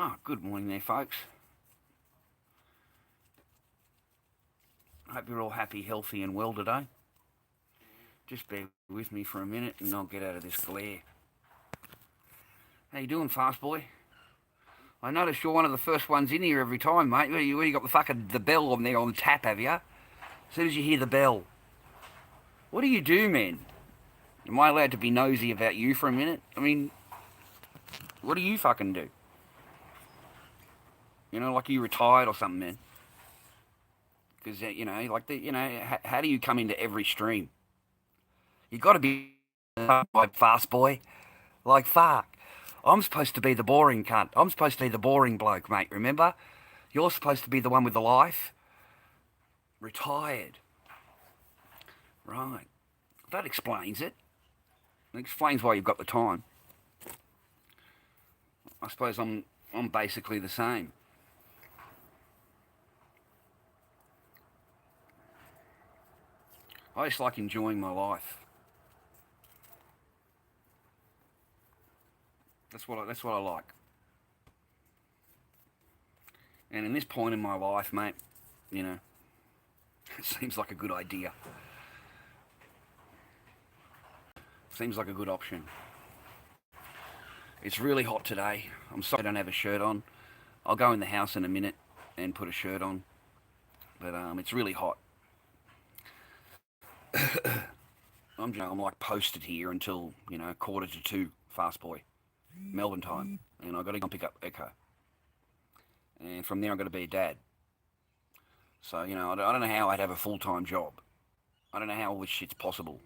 Oh, good morning there, folks. Hope you're all happy, healthy, and well today. Just bear with me for a minute and I'll get out of this glare. How you doing, fast boy? I notice you're one of the first ones in here every time, mate. You got the bell on there on the tap, have you? As soon as you hear the bell. What do you do, man? Am I allowed to be nosy about you for a minute? I mean, what do you fucking do? You know, like you retired or something, man. Because, how do you come into every stream? You got to be like fast boy. Like, fuck. I'm supposed to be the boring cunt. I'm supposed to be the boring bloke, mate, remember? You're supposed to be the one with the life. Retired. Right. That explains it. It explains why you've got the time. I suppose I'm basically the same. I just like enjoying my life. That's what I like. And in this point in my life, mate, you know, it seems like a good idea. Seems like a good option. It's really hot today. I'm sorry I don't have a shirt on. I'll go in the house in a minute and put a shirt on. But it's really hot. I'm like posted here until 1:45, fast boy, Melbourne time, and I've got to go and pick up Echo. And from there I'm going to be a dad. So I don't know how I'd have a full-time job. I don't know how all this shit's possible.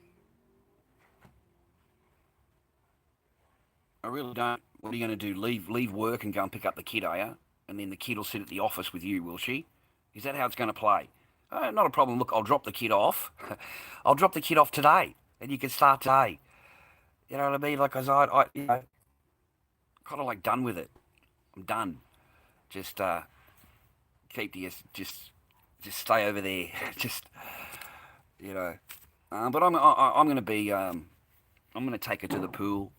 I really don't. What are you going to do? Leave work and go and pick up the kid, are you? And then the kid will sit at the office with you, will she? Is that how it's going to play? Not a problem. Look, I'll drop the kid off. I'll drop the kid off today, and you can start today. You know what I mean? Like, cause I kind of like done with it. I'm done. Just keep the just stay over there. Just you know. But I'm going to be I'm going to take her to the pool.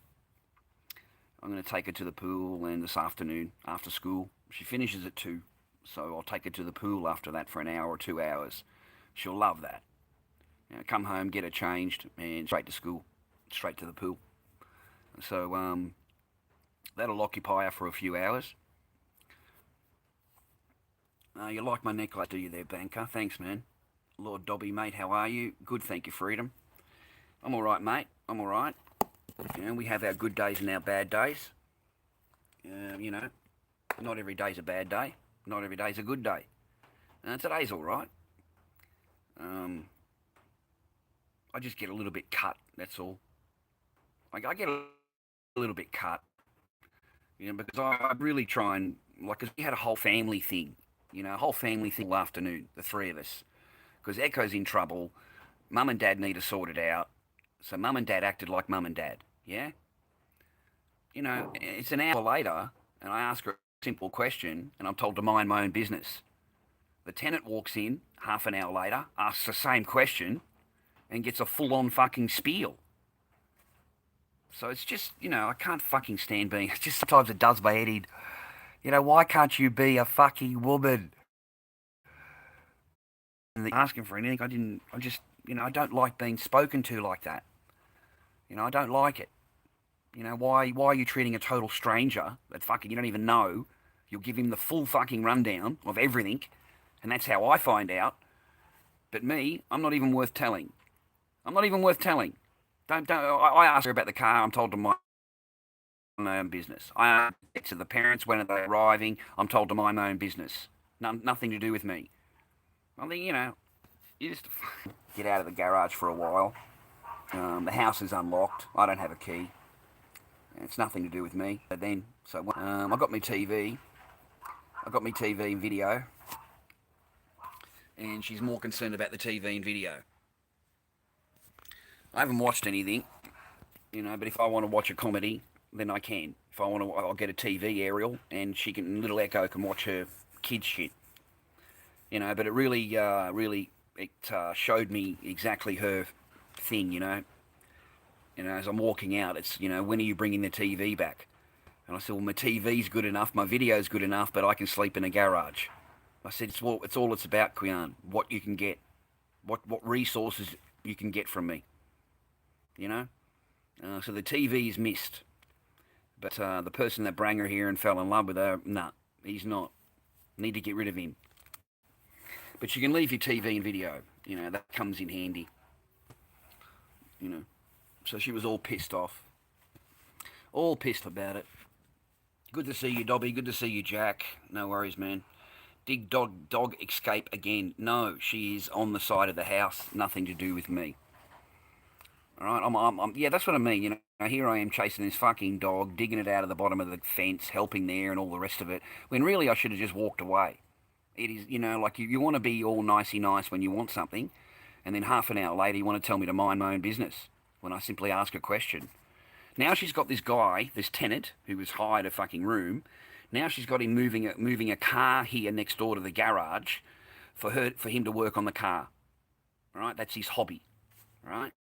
I'm going to take her to the pool, and this afternoon after school she finishes at 2. So I'll take her to the pool after that for an hour or 2 hours. She'll love that. Come home, get her changed, and straight to school, straight to the pool. So that'll occupy her for a few hours. You like my necklace, do you there, banker? Thanks, man. Lord Dobby, mate, how are you? Good, thank you, freedom. I'm all right, mate. I'm all right. We have our good days and our bad days. Not every day's a bad day. Not every day's a good day. Today's all right. I just get a little bit cut, that's all. I get a little bit cut, because I really try and, because we had a whole family thing, a whole family thing all afternoon, the three of us. Because Echo's in trouble, Mum and Dad need to sort it out. So Mum and Dad acted like Mum and Dad, yeah? It's an hour later, and I ask her a simple question, and I'm told to mind my own business. The tenant walks in half an hour later, asks the same question, and gets a full-on fucking spiel. So it's just, I can't fucking stand being... It's just sometimes it does my head in. Why can't you be a fucking woman? And asking for anything, I don't like being spoken to like that. I don't like it. Why are you treating a total stranger that fucking you don't even know? You'll give him the full fucking rundown of everything, and that's how I find out. But me, I'm not even worth telling. I'm not even worth telling. I ask her about the car, I'm told to mind my own business. I ask to the parents when are they arriving, I'm told to mind my own business. Nothing to do with me. I think, you just get out of the garage for a while. The house is unlocked. I don't have a key. It's nothing to do with me. But then, I got my TV. I got my TV and video. And she's more concerned about the TV and video. I haven't watched anything, but if I want to watch a comedy, then I can. If I want to, I'll get a TV aerial, and little Echo can watch her kids shit. But it really showed me exactly her thing, as I'm walking out, it's, when are you bringing the TV back? And I said, well, my TV's good enough, my video's good enough, but I can sleep in a garage. I said, it's all it's about, Quian. What you can get, what resources you can get from me, you know. So the TV's missed, but the person that brought her here and fell in love with her, nah, he's not. Need to get rid of him. But you can leave your TV and video, you know, that comes in handy, you know. So she was all pissed off, all pissed about it. Good to see you, Dobby. Good to see you, Jack. No worries, man. Did dog escape again? No, she is on the side of the house. Nothing to do with me. All right, yeah, that's what I mean. You know, here I am chasing this fucking dog, digging it out of the bottom of the fence, helping there, and all the rest of it. When really I should have just walked away. It is, you know, like you want to be all nicey nice when you want something, and then half an hour later you want to tell me to mind my own business when I simply ask a question. Now she's got this guy, this tenant, who has hired a fucking room. Now she's got him moving a car here next door to the garage for him to work on the car. All right, that's his hobby. All right.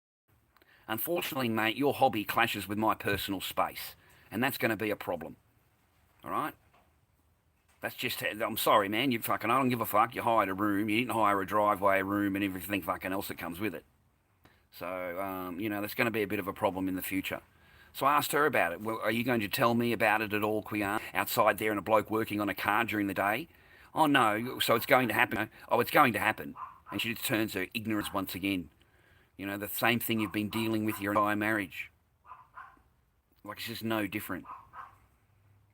Unfortunately, mate, your hobby clashes with my personal space, and that's going to be a problem. All right. That's just, I'm sorry, man. You fucking, I don't give a fuck. You hired a room. You didn't hire a driveway, a room, and everything fucking else that comes with it. So, you know, that's going to be a bit of a problem in the future. So I asked her about it. Well, are you going to tell me about it at all, Quian? Outside there and a bloke working on a car during the day? Oh, no. So it's going to happen. Oh, it's going to happen. And she just turns her ignorance once again. You know, the same thing you've been dealing with your entire marriage. Like, it's just no different.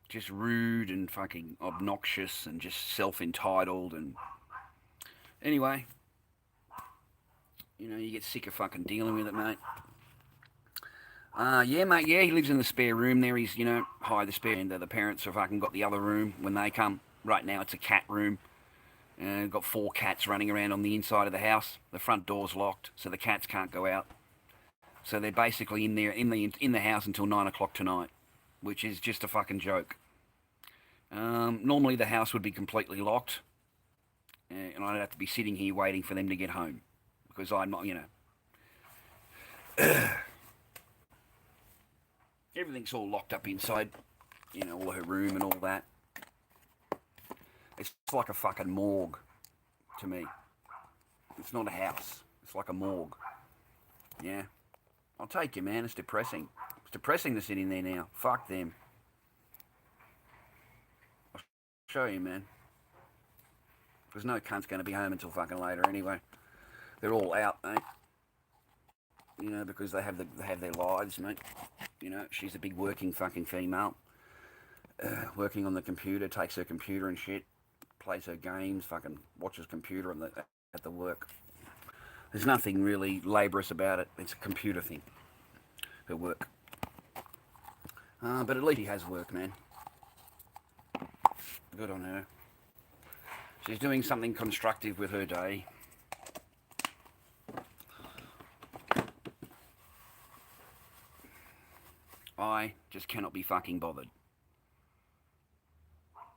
Just rude and fucking obnoxious and just self-entitled and... Anyway, you know, you get sick of fucking dealing with it, mate. Yeah, mate, yeah, he lives in the spare room there. He's, you know, hired the spare, and the parents have fucking got the other room when they come. Right now it's a cat room. Got 4 cats running around on the inside of the house. The front door's locked, so the cats can't go out. So they're basically in there, in the house until 9 o'clock tonight, which is just a fucking joke. Normally the house would be completely locked, and I'd have to be sitting here waiting for them to get home, because I'm not, you know... Everything's all locked up inside, you know, all her room and all that. It's like a fucking morgue to me. It's not a house. It's like a morgue. Yeah. I'll take you, man. It's depressing. It's depressing to sit in there now. Fuck them. I'll show you, man. Because no cunt's going to be home until fucking later anyway. They're all out, mate. You know, because they have their lives, mate. You know, she's a big working fucking female. Working on the computer, takes her computer and shit, plays her games, fucking watches computer at the work. There's nothing really laborious about it. It's a computer thing, her work. But at least she has work, man. Good on her. She's doing something constructive with her day. I just cannot be fucking bothered.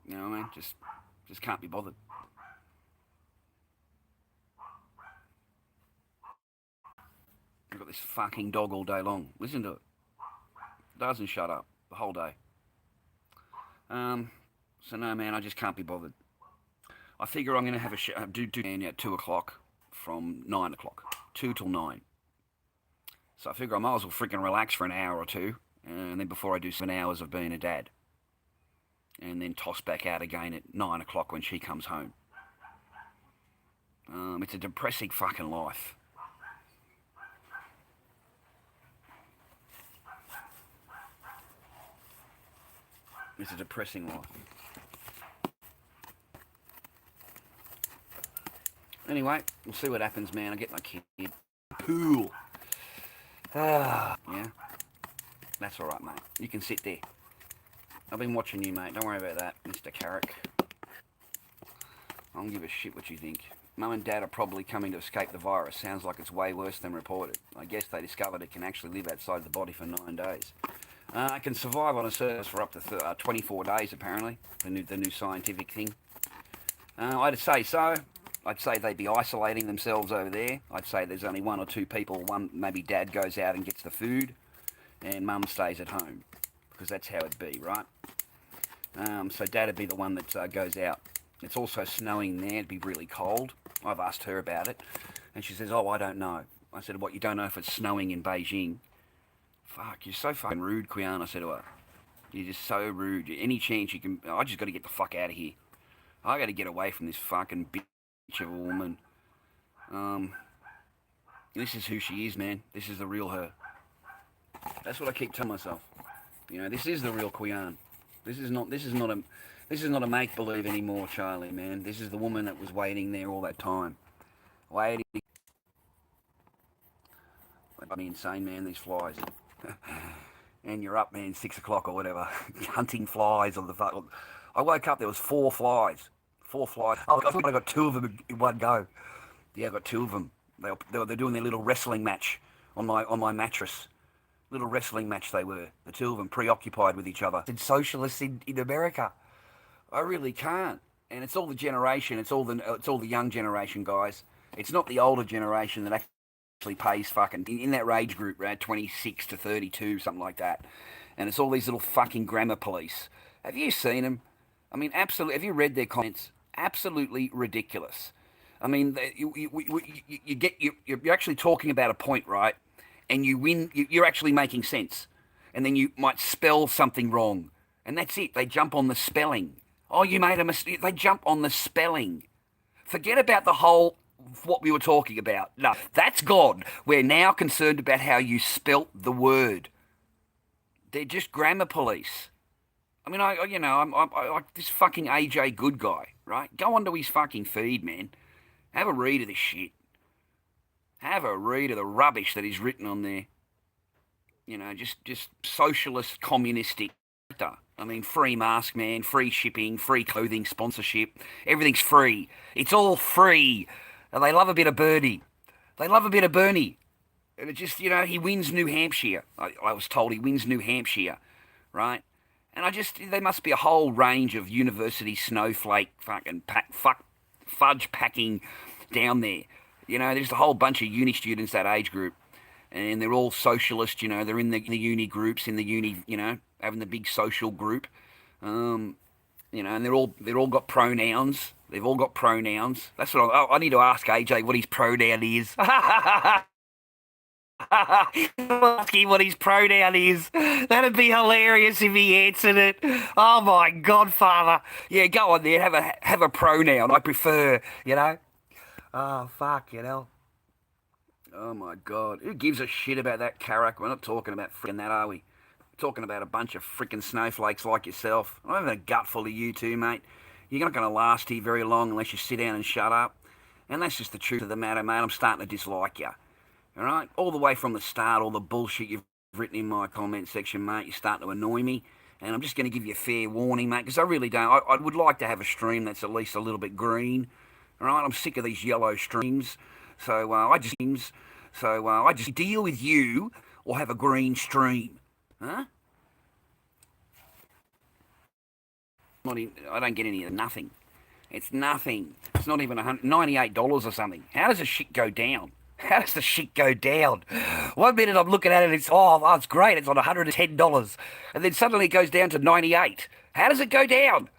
You know what I mean? Just can't be bothered. I've got this fucking dog all day long. Listen to it. Doesn't shut up the whole day. So no, man, I just can't be bothered. I figure I'm going to have a do at 2 o'clock from 9 o'clock. 2 till 9. So I figure I might as well freaking relax for an hour or two. And then before I do 7 hours of being a dad. And then toss back out again at 9 o'clock when she comes home. It's a depressing fucking life. It's a depressing life. Anyway, we'll see what happens, man. I get my kid. Pool. Yeah. That's alright, mate. You can sit there. I've been watching you, mate. Don't worry about that, Mr. Carrick. I don't give a shit what you think. Mum and Dad are probably coming to escape the virus. Sounds like it's way worse than reported. I guess they discovered it can actually live outside the body for 9 days. It can survive on a surface for up to 24 days, apparently. The new scientific thing. I'd say so. I'd say they'd be isolating themselves over there. I'd say there's only 1 or 2 people. Maybe Dad goes out and gets the food, and Mum stays at home, because that's how it'd be, right? So Dad would be the one that goes out. It's also snowing there. It'd be really cold. I've asked her about it, and she says, "Oh, I don't know." I said, "What? You don't know if it's snowing in Beijing?" Fuck, you're so fucking rude, Quian. I said to her, "You're just so rude. Any chance you can? I just got to get the fuck out of here. I got to get away from this fucking bitch of a woman." Um, this is who she is, man. This is the real her. That's what I keep telling myself. This is the real Quian. This is not. This is not a. This is not a make believe anymore, Charlie. Man, this is the woman that was waiting there all that time, waiting. That'd be insane, man. These flies. And you're up, man, 6 o'clock or whatever, hunting flies on the fuck. I woke up. There was four flies. Four flies. Oh, I thought I got two of them in one go. Yeah, I got two of them. They're doing their little wrestling match on my mattress. Little wrestling match they were. The two of them preoccupied with each other. It's socialists in America. I really can't. And it's all the generation. It's all the young generation, guys. It's not the older generation that actually pays fucking in that age group, right? 26 to 32, something like that. And it's all these little fucking grammar police. Have you seen them? I mean, absolutely. Have you read their comments? Absolutely ridiculous. I mean, you're actually talking about a point, right? And you win. You're actually making sense, and then you might spell something wrong, and that's it. They jump on the spelling. Oh, you made a mistake. They jump on the spelling. Forget about the whole what we were talking about. No, that's gone. We're now concerned about how you spelt the word. They're just grammar police. I mean, I like this fucking AJ Good guy, right? Go onto his fucking feed, man. Have a read of this shit. Have a read of the rubbish that is written on there. Just socialist, communistic. I mean, free mask, man, free shipping, free clothing, sponsorship. Everything's free. It's all free. And they love a bit of Bernie. They love a bit of Bernie. And it just, he wins New Hampshire. I was told he wins New Hampshire, right? And there must be a whole range of university snowflake fucking fudge packing down there. There's a whole bunch of uni students that age group, and they're all socialist. They're in the uni groups, in the uni, having the big social group. And they're all got pronouns. They've all got pronouns. That's what I need to ask AJ what his pronoun is. Ask him what his pronoun is. That'd be hilarious if he answered it. Oh my Godfather! Yeah, go on there. Have a pronoun. I prefer. Oh fuck. Oh my God. Who gives a shit about that Carrack? We're not talking about freaking that, are we? We're talking about a bunch of freaking snowflakes like yourself. I'm having a gut full of you too, mate. You're not going to last here very long unless you sit down and shut up. And that's just the truth of the matter, mate. I'm starting to dislike you. All right? All the way from the start, all the bullshit you've written in my comment section, mate, you're starting to annoy me. And I'm just going to give you a fair warning, mate, because I really don't. I would like to have a stream that's at least a little bit green. All right? I'm sick of these yellow streams. So I just deal with you or have a green stream. Huh? I don't get any of nothing. It's nothing. It's not even $98 or something. How does the shit go down? How does the shit go down? One minute I'm looking at it, it's great, it's on $110, and then suddenly it goes down to 98. How does it go down?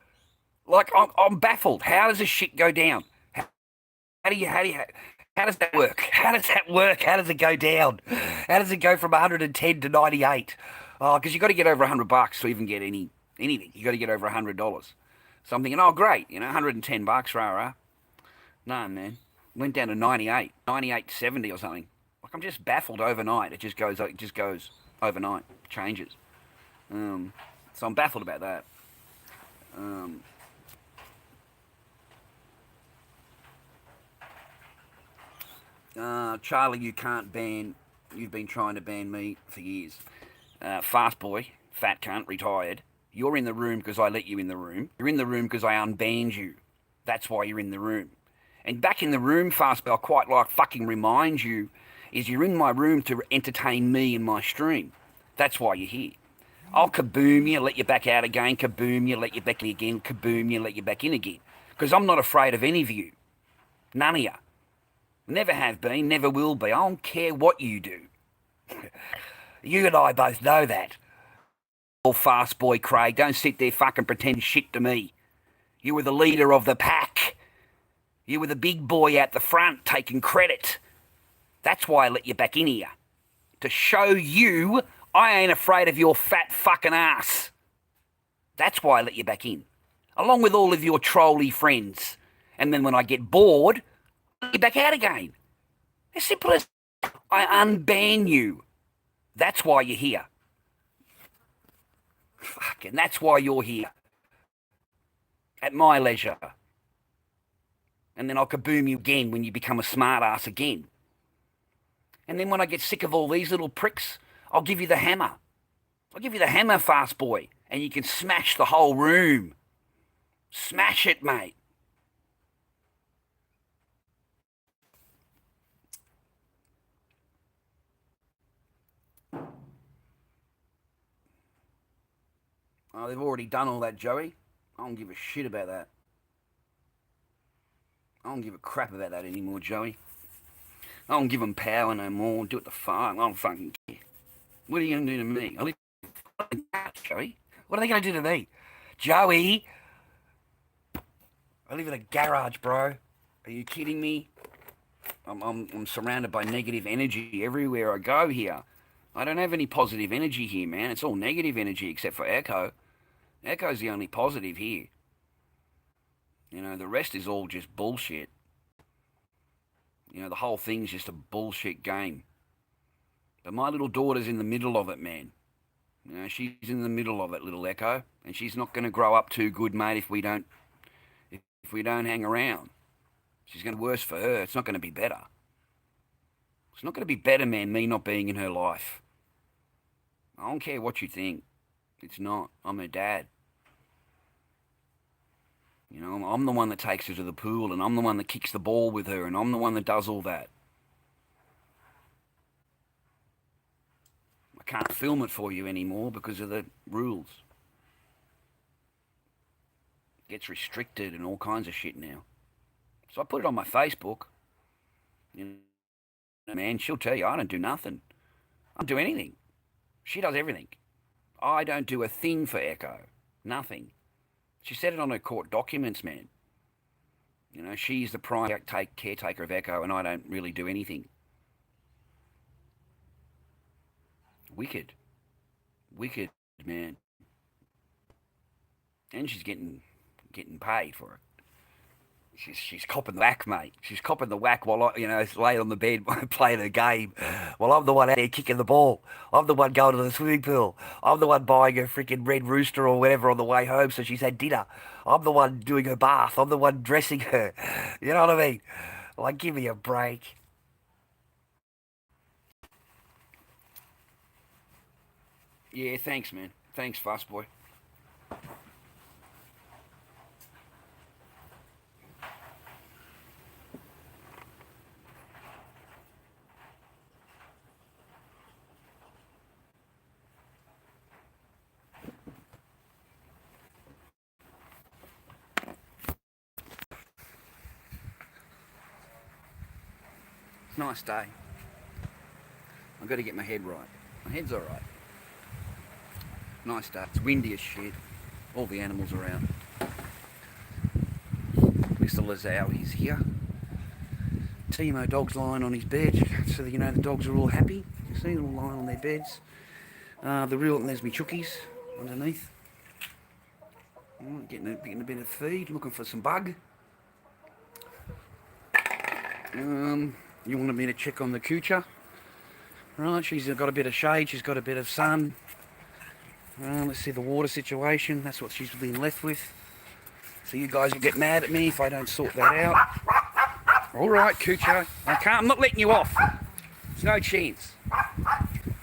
Like I'm baffled. How does this shit go down? How does that work? How does that work? How does it go down? How does it go from 110 to 98? Oh, because you got to get over $100 to even get anything. You got to get over $100. So I'm thinking, oh great, $110, rah. No man, went down to 98, 98.70 or something. Like I'm just baffled overnight. It just goes overnight, changes. So I'm baffled about that. Charlie, you've been trying to ban me for years. Fast boy, fat cunt, retired. You're in the room because I let you in the room. You're in the room because I unbanned you. That's why you're in the room. And back in the room, fast boy, I quite like fucking remind you, is you're in my room to entertain me in my stream. That's why you're here. I'll kaboom you, let you back out again, kaboom you, let you back in again, kaboom you, let you back in again. Because I'm not afraid of any of you. None of you. Never have been, never will be. I don't care what you do. You and I both know that. fast boy, Craig. Don't sit there fucking pretend shit to me. You were the leader of the pack. You were the big boy out the front taking credit. That's why I let you back in here. To show you I ain't afraid of your fat fucking ass. That's why I let you back in. Along with all of your trolly friends. And then when I get bored, I let you back out again. As simple as I unban you. That's why you're here. Fucking, that's why you're here. At my leisure. And then I'll kaboom you again when you become a smart ass again. And then when I get sick of all these little pricks, I'll give you the hammer. I'll give you the hammer, fast boy, and you can smash the whole room. Smash it, mate. Oh, they've already done all that, Joey. I don't give a shit about that. I don't give a crap about that anymore, Joey. I don't give them power no more. Do what the fuck. I don't fucking care. What are you going to do to me? I live in the couch, Joey. What are they going to do to me? Joey! I live in a garage, bro. Are you kidding me? I'm surrounded by negative energy everywhere I go here. I don't have any positive energy here, man. It's all negative energy except for Echo. Echo's the only positive here. You know, the rest is all just bullshit. You know, the whole thing's just a bullshit game. But my little daughter's in the middle of it, man. You know, she's in the middle of it, little Echo. And she's not going to grow up too good, mate, if we don't hang around. She's going to be worse for her. It's not going to be better. It's not going to be better, man, me not being in her life. I don't care what you think. It's not. I'm her dad. You know, I'm the one that takes her to the pool, and I'm the one that kicks the ball with her, and I'm the one that does all that. I can't film it for you anymore because of the rules. It gets restricted and all kinds of shit now. So I put it on my Facebook. You know, man, she'll tell you I don't do nothing. I don't do anything. She does everything. I don't do a thing for Echo. Nothing. She said it on her court documents, man. You know, she's the prime caretaker of Echo, and I don't really do anything. Wicked. Wicked, man. And she's getting paid for it. She's copping the whack, mate. She's copping the whack while I, you know, laid on the bed playing a game. While I'm the one out there kicking the ball. I'm the one going to the swimming pool. I'm the one buying her freaking red rooster or whatever on the way home so she's had dinner. I'm the one doing her bath. I'm the one dressing her. You know what I mean? Like, give me a break. Yeah, thanks, man. Thanks, fast boy. Nice day. I've got to get my head right. My head's alright. Nice day. It's windy as shit. All the animals around. Mr. Lazau is here. Timo dog's lying on his bed, so that you know the dogs are all happy. You see them all lying on their beds. There's me chookies underneath. Getting a bit of feed, looking for some bug. You wanted me to check on the coocher. Right, she's got a bit of shade, she's got a bit of sun. Let's see the water situation, that's what she's been left with. So you guys will get mad at me if I don't sort that out. Alright, coocher, I'm not letting you off. There's no chance.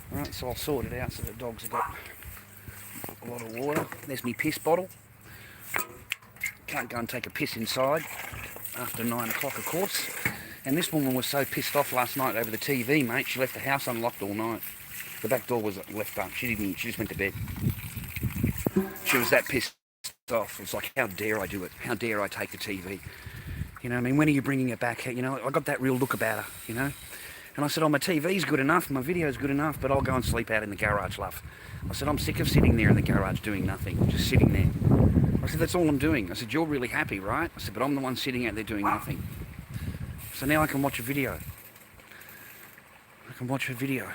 Right, so I'll sort it out so the dogs have got a lot of water. There's me piss bottle. Can't go and take a piss inside after 9 o'clock, of course. And this woman was so pissed off last night over the TV, mate. She left the house unlocked all night. The back door was left up. She just went to bed. She was that pissed off. It was like, how dare I do it? How dare I take the TV? You know, I mean, when are you bringing it back? You know, I got that real look about her, you know. And I said, oh, my TV's good enough, my video's good enough, but I'll go and sleep out in the garage, love. I said, I'm sick of sitting there in the garage doing nothing, just sitting there. I said, that's all I'm doing. I said, you're really happy, right? I said, but I'm the one sitting out there doing nothing. So now I can watch a video. I can watch a video.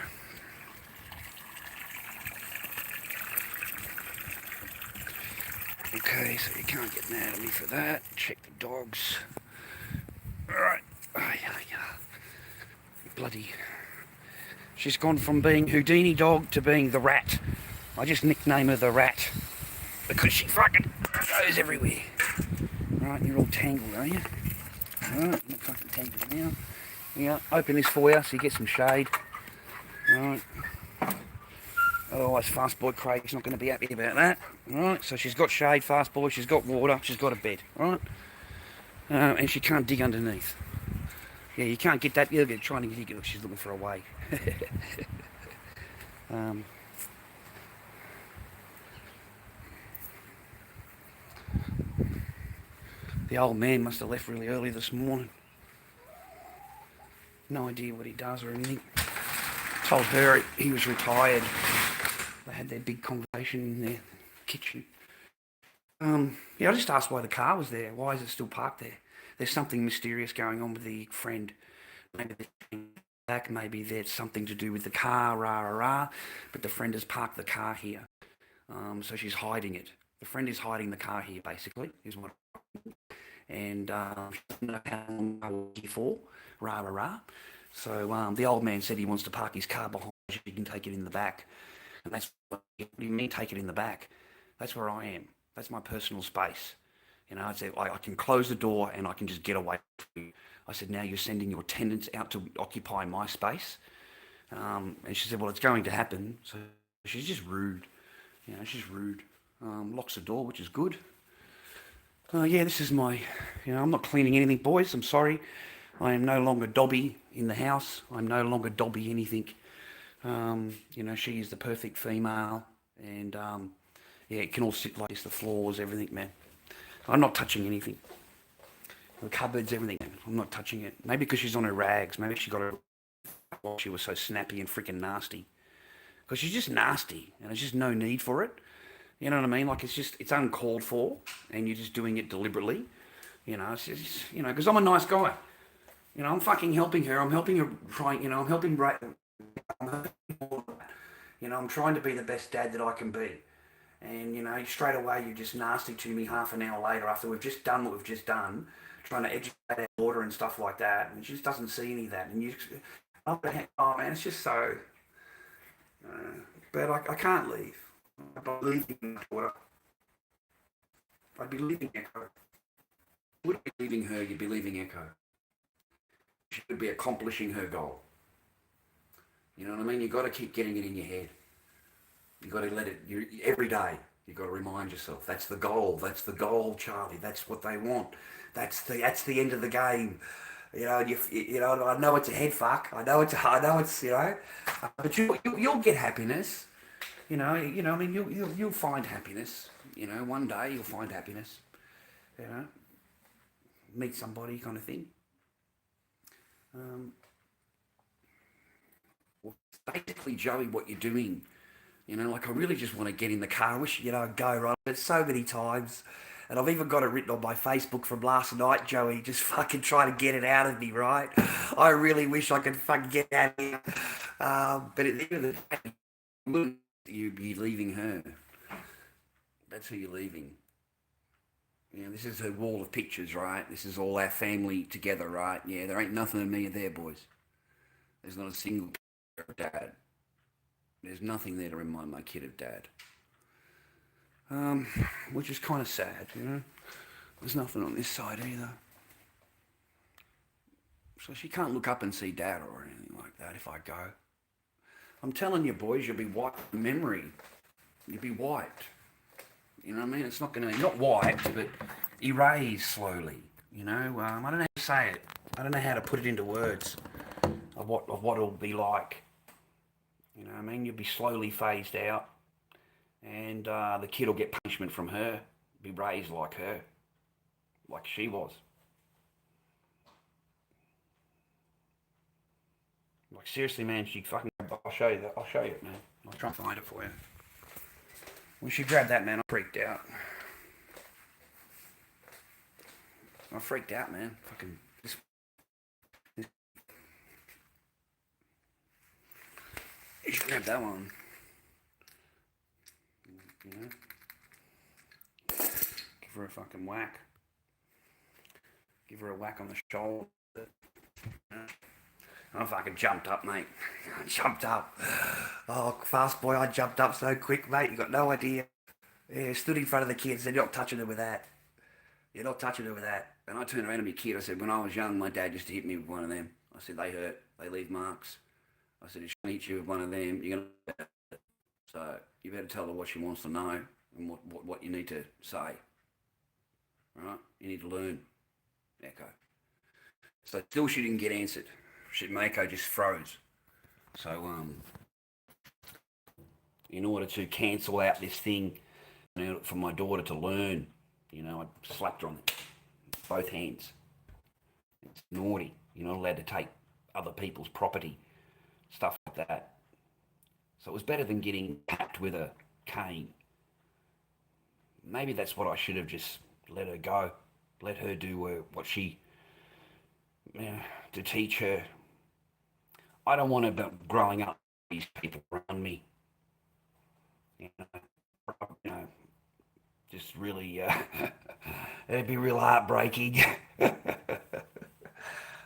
Okay, so you can't get mad at me for that. Check the dogs. Alright. Oh, yeah. Bloody. She's gone from being Houdini dog to being the rat. I just nickname her the rat. Because she fucking goes everywhere. Right, you're all tangled, are you? Alright, not fucking tangled now. Yeah, open this for you so you get some shade. Alright. Otherwise, Fast Boy Craig's not going to be happy about that. Alright, so she's got shade, Fast Boy, she's got water, she's got a bed. Alright? And she can't dig underneath. Yeah, you can't get that. You're trying to dig it. She's looking for a way. The old man must have left really early this morning. No idea what he does or anything. Told her he was retired. They had their big conversation in their kitchen. Yeah, I just asked why the car was there. Why is it still parked there? There's something mysterious going on with the friend. Maybe they're back, maybe there's something to do with the car, rah. But the friend has parked the car here. So she's hiding it. The friend is hiding the car here, basically, is what. And she doesn't know how long I was here for, rah. So the old man said he wants to park his car behind. She can take it in the back. And that's what do you mean, take it in the back? That's where I am. That's my personal space. You know, I said, I can close the door and I can just get away from you. I said, now you're sending your tenants out to occupy my space. And she said, well, it's going to happen. So she's just rude. You know, she's rude. Locks the door, which is good. Yeah, this is my, I'm not cleaning anything, boys. I'm sorry. I am no longer Dobby in the house. I'm no longer Dobby anything. She is the perfect female. And, yeah, it can all sit like this, the floors, everything, man. I'm not touching anything. The cupboards, everything. I'm not touching it. Maybe because she's on her rags. Maybe she got her while she was so snappy and freaking nasty. Because she's just nasty, and there's just no need for it. You know what I mean? Like, it's uncalled for, and you're just doing it deliberately. It's just, because I'm a nice guy. I'm fucking helping her. I'm helping her I'm helping I'm trying to be the best dad that I can be. And, straight away you're just nasty to me half an hour later after we've just done what we've just done, trying to educate our daughter and stuff like that, and she just doesn't see any of that. And oh man, it's just so... but I can't leave. I'd be leaving my daughter. I'd be leaving Echo. You wouldn't be leaving her, you'd be leaving Echo. She would be accomplishing her goal. You know what I mean? You've got to keep getting it in your head. You've got to let it, every day, you've got to remind yourself, that's the goal, Charlie, that's what they want. That's the end of the game. I know it's a head fuck, I know it's, but you'll get happiness. You'll find happiness. One day you'll find happiness. Meet somebody kind of thing. Basically, Joey, what you're doing, I really just want to get in the car. I wish, I'd go, right? But so many times. And I've even got it written on my Facebook from last night, Joey, just fucking trying to get it out of me, right? I really wish I could fucking get out of here. But at the end of the day, you'd be leaving her. That's who you're leaving. This is her wall of pictures, right? This is all our family together, right? Yeah, there ain't nothing of me there, boys. There's not a single picture of Dad. There's nothing there to remind my kid of Dad. Which is kind of sad, There's nothing on this side either. So she can't look up and see Dad or anything like that if I go. I'm telling you, boys, you'll be wiped from memory. You'll be wiped. You know what I mean? It's not going to, not wiped, but erased slowly. I don't know how to say it. I don't know how to put it into words of what it'll be like. You know what I mean? You'll be slowly phased out. And the kid will get punishment from her, be raised like her, like she was. seriously, man, she fucking. I'll show you that. I'll show you it, man. I'll try and find it for you. When she grabbed that, man, I freaked out. I freaked out, man. Fucking. She grabbed that one. You know? Give her a fucking whack. Give her a whack on the shoulder. I fucking jumped up, mate. I jumped up. Oh, fast boy, I jumped up so quick, mate. You got no idea. Yeah, stood in front of the kids. Said, "You're not touching her with that. You're not touching her with that." And I turned around to my kid. I said, "When I was young, my dad used to hit me with one of them." I said, "They hurt. They leave marks." I said, "If she hits you with one of them, you're gonna." So you better tell her what she wants to know and what you need to say. Right? You need to learn. Echo. So still she didn't get answered. Mako just froze. So in order to cancel out this thing, for my daughter to learn, I slapped her on both hands. It's naughty. You're not allowed to take other people's property, stuff like that. So it was better than getting tapped with a cane. Maybe that's what I should have just let her go. Let her do what she, to teach her. I don't want to be growing up with these people around me. You know, just really, it'd be real heartbreaking. I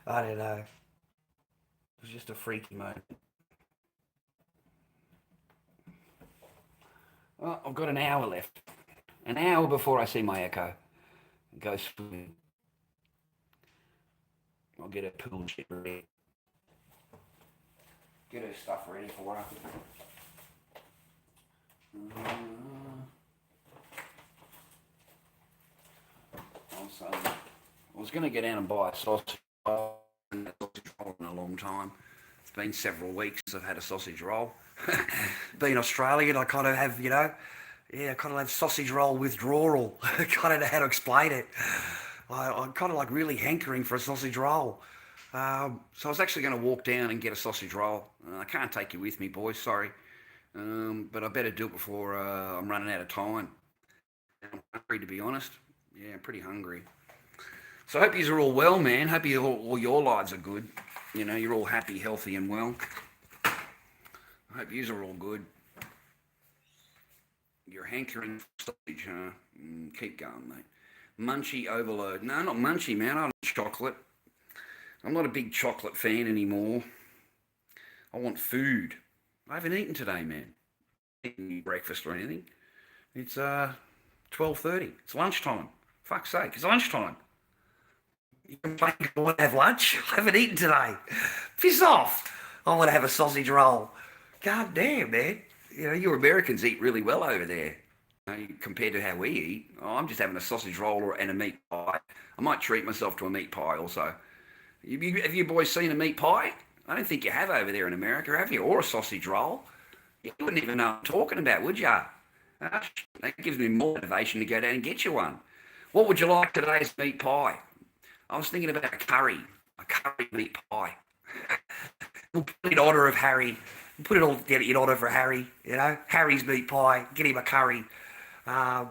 don't know. It was just a freaky moment. Well, I've got an hour left. An hour before I see my Echo. Go swimming. I'll get her pool shit ready. Get her stuff ready for her. Also, I was going to get down and buy a sausage roll. I haven't had a sausage roll in a long time. It's been several weeks since I've had a sausage roll. Being Australian, I kind of have, I kind of have sausage roll withdrawal. I kind of know how to explain it. I'm kind of like really hankering for a sausage roll. So I was actually going to walk down and get a sausage roll. I can't take you with me, boys, sorry. But I better do it before I'm running out of time. I'm hungry, to be honest. Yeah, I'm pretty hungry. So I hope you are all well, man. Hope all your lives are good. You're all happy, healthy, and well. I hope you are all good. You're hankering for sausage, huh? Keep going, mate. Munchie overload. No, not munchie, man. I like chocolate. I'm not a big chocolate fan anymore. I want food. I haven't eaten today, man. I haven't eaten breakfast or anything. It's 12:30. It's lunchtime. Fuck's sake, it's lunchtime. You complain I want to have lunch? I haven't eaten today. Piss off. I want to have a sausage roll. God damn, man. You Americans eat really well over there. Compared to how we eat. I'm just having a sausage roll and a meat pie. I might treat myself to a meat pie also. Have you boys seen a meat pie? I don't think you have over there in America, have you? Or a sausage roll? You wouldn't even know what I'm talking about, would you? That gives me more motivation to go down and get you one. What would you like today as meat pie? I was thinking about a curry meat pie. We'll put it in order of Harry. We'll put it all together in order for Harry, Harry's meat pie. Get him a curry. Yeah,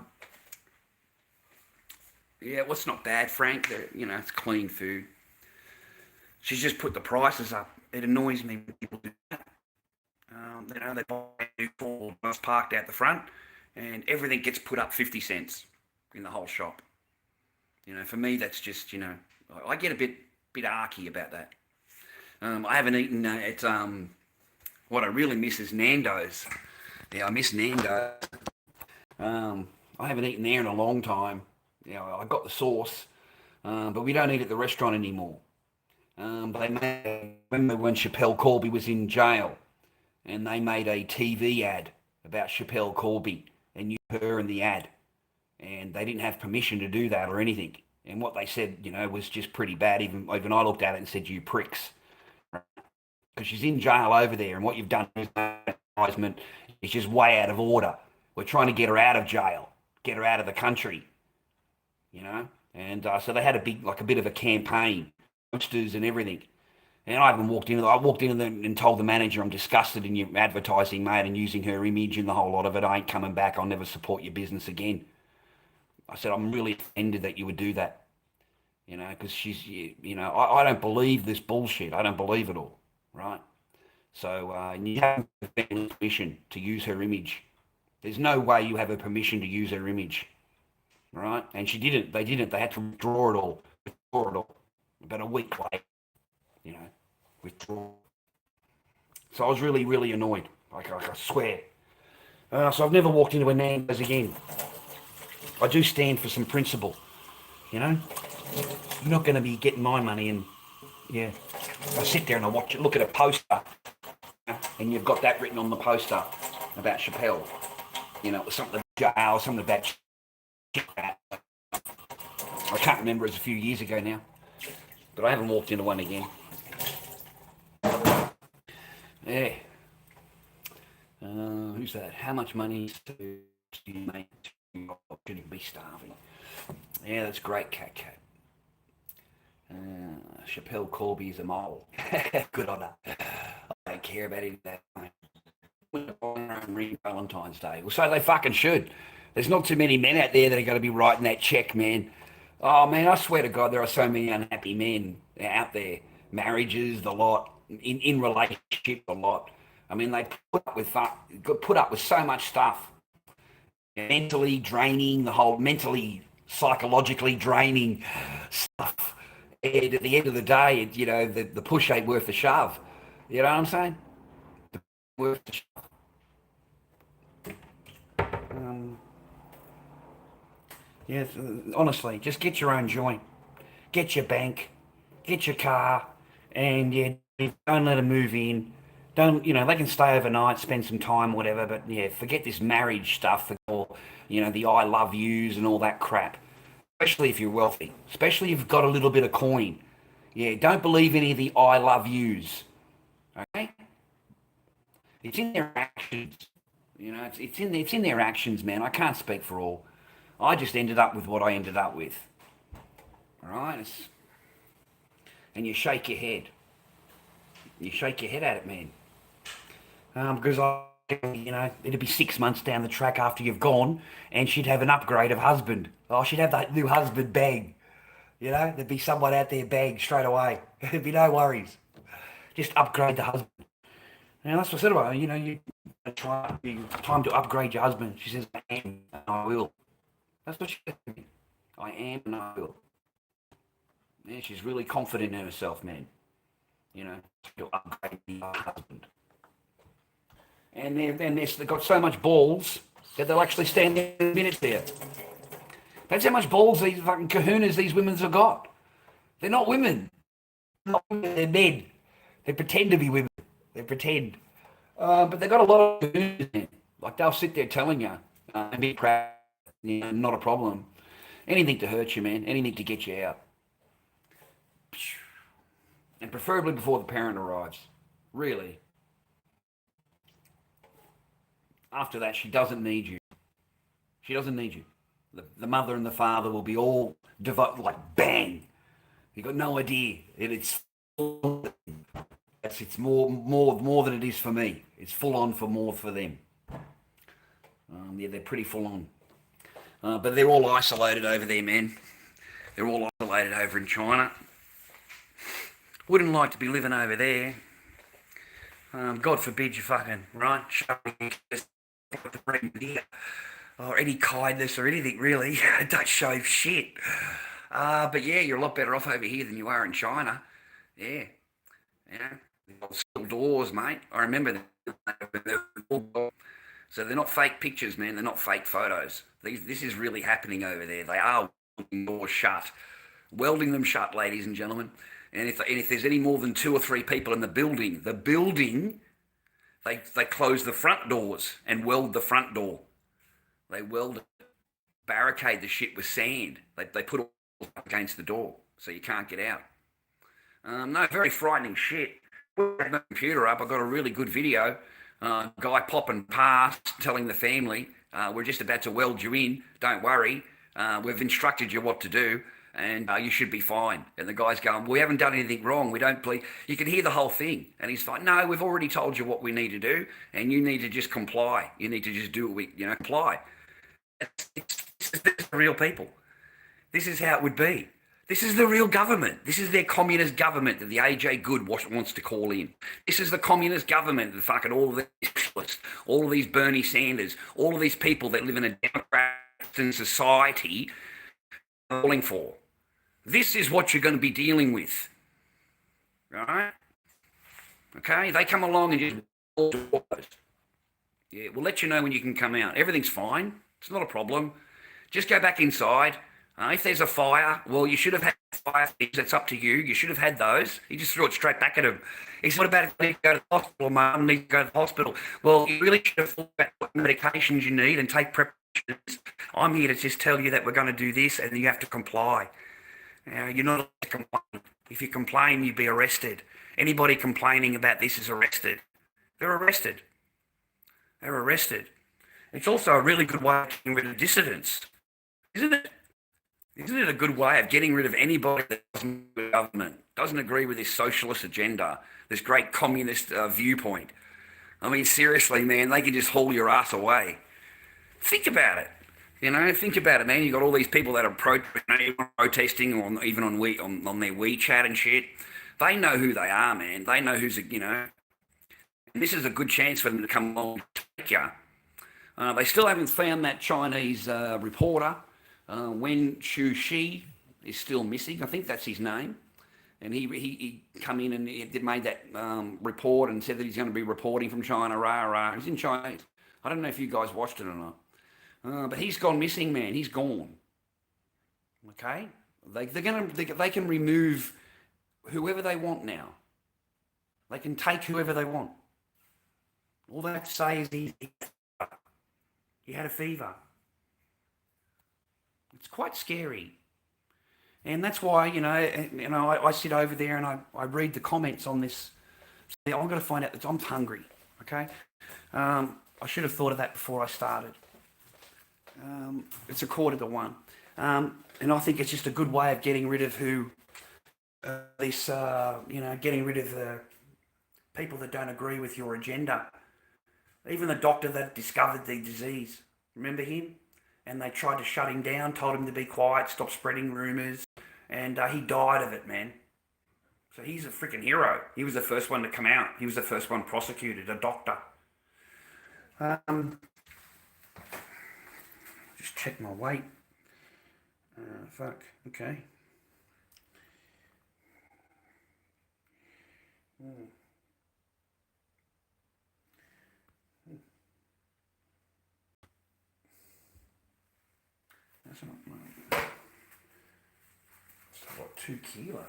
what's not bad, Frank? It's clean food. She's just put the prices up. It annoys me when people do that. They buy a new Ford bus parked out the front, and everything gets put up 50 cents in the whole shop. For me, that's just, I get a bit arky about that. I haven't eaten at, what I really miss is Nando's. Yeah, I miss Nando's. I haven't eaten there in a long time. I got the sauce, but we don't eat at the restaurant anymore. Remember when Chappelle Corby was in jail, and they made a TV ad about Chappelle Corby, and you her in the ad, and they didn't have permission to do that or anything. And what they said, was just pretty bad. Even I looked at it and said, "You pricks," because she's in jail over there, and what you've done is just way out of order. We're trying to get her out of jail, get her out of the country, And so they had a bit of a campaign, posters and everything. And I haven't walked in. I walked in and told the manager I'm disgusted in your advertising, mate, and using her image and the whole lot of it. I ain't coming back. I'll never support your business again. I said I'm really offended that you would do that. Because I don't believe this bullshit. I don't believe it all, right? So you have permission to use her image. There's no way you have her permission to use her image, right? And she didn't. They didn't. They had to withdraw it all. Withdraw it all. About a week later, you know, withdraw. So I was really, really annoyed. I swear. So I've never walked into a Nando's again. I do stand for some principle, you know. You're not going to be getting my money, and yeah, I sit there and I watch it. Look at a poster, and you've got that written on the poster about Chappelle. Something about jail, something about. I can't remember. It was a few years ago now, but I haven't walked into one again. Yeah. Who's that? How much money do you make to be starving? Yeah, that's great, Cat. Chappelle Corby's a mole. Good on her. I don't care about any of that. Valentine's Day. Well, so they fucking should. There's not too many men out there that are going to be writing that check, man. Oh, man, I swear to God, there are so many unhappy men out there. Marriages, the lot. In relationships, a lot. I mean, they put up with so much stuff. Mentally draining, mentally, psychologically draining stuff. And at the end of the day, the push ain't worth the shove. You know what I'm saying? Worth the shove. Yeah, honestly, just get your own joint. Get your bank. Get your car. And, yeah, don't let them move in. Don't, they can stay overnight, spend some time, whatever, but yeah, forget this marriage stuff or, the I love yous and all that crap. Especially if you're wealthy. Especially if you've got a little bit of coin. Yeah, don't believe any of the I love yous. Okay? It's in their actions. It's in their actions, man. I can't speak for all. I just ended up with what I ended up with. All right? And you shake your head. You shake your head at it, man. Because it'd be 6 months down the track after you've gone, and she'd have an upgrade of husband. Oh, she'd have that new husband bag. There'd be someone out there bag straight away. There'd be no worries. Just upgrade the husband. And that's what I said about her. You time to upgrade your husband. She says, I am and I will. That's what she said to me. I am and I will. Yeah, she's really confident in herself, man. To upgrade the husband. And they've got so much balls that they'll actually stand there in minutes there. That's how much balls these fucking kahunas these women have got. They're not women. They're men. They pretend to be women. They pretend. But they've got a lot of kahunas. Like they'll sit there telling you, and be proud, not a problem. Anything to hurt you, man. Anything to get you out. And preferably before the parent arrives. Really. After that, she doesn't need you. She doesn't need you. The mother and the father will be all devoted, like bang. You've got no idea. It's more than it is for me. It's full on for more for them. Yeah, they're pretty full on. But they're all isolated over there, man. They're all isolated over in China. Wouldn't like to be living over there. God forbid you fucking, right? Or any kindness or anything really. Don't show shit. But yeah, you're a lot better off over here than you are in China. Yeah. Steel doors, mate. I remember them. So they're not fake pictures, man. They're not fake photos. This is really happening over there. They are welding doors shut. Welding them shut, ladies and gentlemen. And if there's any more than 2 or 3 people in the building, they close the front doors and weld the front door. They barricade the shit with sand. They put it up against the door so you can't get out. No, very frightening shit. I had my computer up. I got a really good video. Guy popping past, telling the family, we're just about to weld you in. Don't worry. We've instructed you what to do. and you should be fine. And the guy's going, we haven't done anything wrong. We don't plead. You can hear the whole thing. And he's like, no, we've already told you what we need to do, and you need to just comply. You need to just do what we, comply. This is the real people. This is how it would be. This is the real government. This is their communist government that the AJ Good wants to call in. This is the communist government that fucking all of these socialists, all of these Bernie Sanders, all of these people that live in a democratic society are calling for. This is what you're going to be dealing with. Right? Okay? They come along and just... Yeah, we'll let you know when you can come out. Everything's fine. It's not a problem. Just go back inside. If there's a fire, well, you should have had fire things. That's up to you. You should have had those. He just threw it straight back at him. He said, what about if you need to go to the hospital, Mum? Need to go to the hospital. Well, you really should have thought about what medications you need and take preparations. I'm here to just tell you that we're going to do this and you have to comply. You're not allowed to complain. If you complain, you'd be arrested. Anybody complaining about this is arrested. They're arrested. They're arrested. It's also a really good way of getting rid of dissidents, isn't it? Isn't it a good way of getting rid of anybody that doesn't agree with government, doesn't agree with this socialist agenda, this great communist viewpoint? I mean, seriously, man, they can just haul your ass away. Think about it. Think about it, man. You've got all these people that are protesting or even on their WeChat and shit. They know who they are, man. They know who's, and this is a good chance for them to come along and take you. They still haven't found that Chinese reporter. Wen Shi is still missing. I think that's his name. And he come in and he made that report and said that he's going to be reporting from China. He's in China. I don't know if you guys watched it or not. But he's gone missing, man. He's gone. Okay? They can remove whoever they want now. They can take whoever they want. All they have to say is he had a fever. It's quite scary. And that's why, I sit over there and I read the comments on this. So I'm going to find out that I'm hungry, okay? I should have thought of that before I started. It's 1:45. And I think it's just a good way of getting rid of getting rid of the people that don't agree with your agenda. Even the doctor that discovered the disease, remember him? And they tried to shut him down, told him to be quiet, stop spreading rumours, and he died of it, man. So he's a freaking hero. He was the first one to come out. He was the first one prosecuted, a doctor. Just check my weight. Okay. That's not mine. So what, 2 kilos?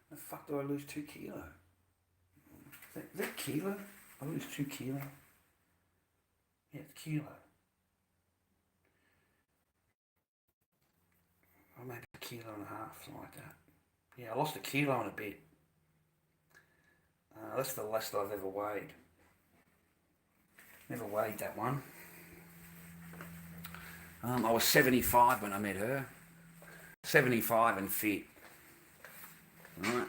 The fuck do I lose 2 kilos? Is that kilo? I lose 2 kilos. Yeah, it's kilo. I made 1.5 kilos, something like that. Yeah, I lost 1 kilo and a bit. That's the less I've ever weighed. Never weighed that one. I was 75 when I met her. 75 and fit. Alright.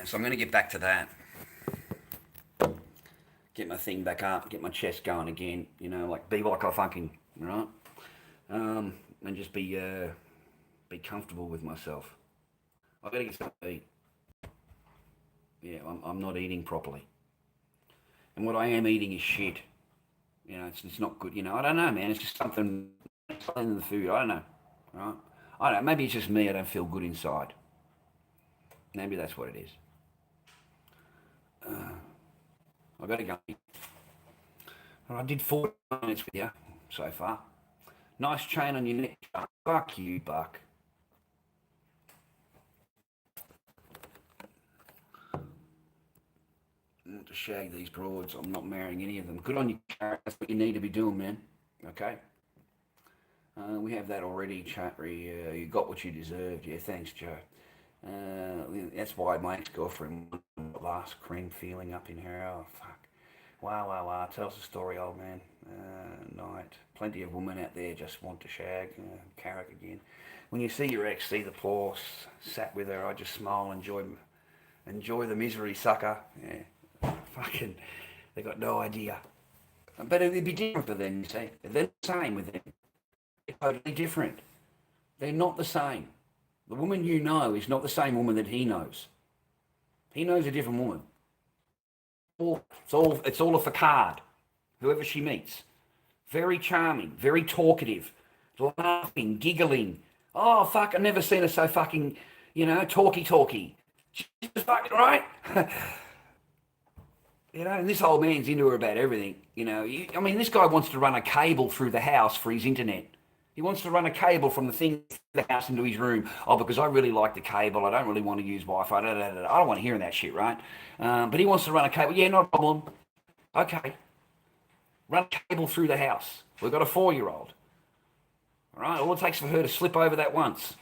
So I'm going to get back to that. Get my thing back up, get my chest going again, be like I fucking, right? And just be comfortable with myself. I've got to get something to eat. Yeah, I'm not eating properly. And what I am eating is shit. It's not good. I don't know, man. It's just something in the food. I don't know. Right? I don't know. Maybe it's just me. I don't feel good inside. Maybe that's what it is. I've got to go. I did 40 minutes with you so far. Nice chain on your neck. Fuck you, Buck. To shag these broads. I'm not marrying any of them. Good on you, Charlie. That's what you need to be doing, man. Okay? We have that already, Charlie. You got what you deserved. Yeah, thanks, Joe. That's why my ex-girlfriend last cream feeling up in her. Oh, fuck. Wow, wow, wow. Tell us a story, old man. Night. Plenty of women out there just want to shag. Carrick again. When you see your ex, see the poor, sat with her, I just smile, enjoy the misery, sucker. Yeah. Fucking, they got no idea. But it'd be different for them, you see. They're the same with them. They're totally different. They're not the same. The woman you know is not the same woman that he knows. He knows a different woman. It's all a facade. Whoever she meets, very charming, very talkative, laughing, giggling. Oh fuck! I've never seen her so fucking, talky. She's fucking right. And this old man's into her about everything. I mean, this guy wants to run a cable through the house for his internet. He wants to run a cable from the thing the house into his room. Oh, because I really like the cable. I don't really want to use Wi-Fi. Da, da, da, da. I don't want to hear that shit, right? But he wants to run a cable. Yeah, not a problem. Okay, run a cable through the house. We've got a 4-year-old. All right, all it takes for her to slip over that once.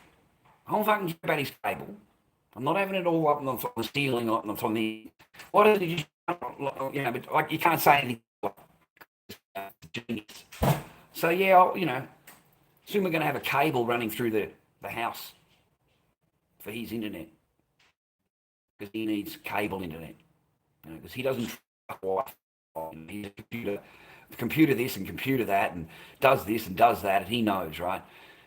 I don't fucking care about his cable. I'm not having it all up on the ceiling, on the. Why doesn't he just, but like you can't say anything. Genius. So yeah, soon we're going to have a cable running through the house for his internet because he needs cable internet. Because he doesn't trust Wi-Fi. He's a computer this and computer that, and does this and does that, and he knows, right?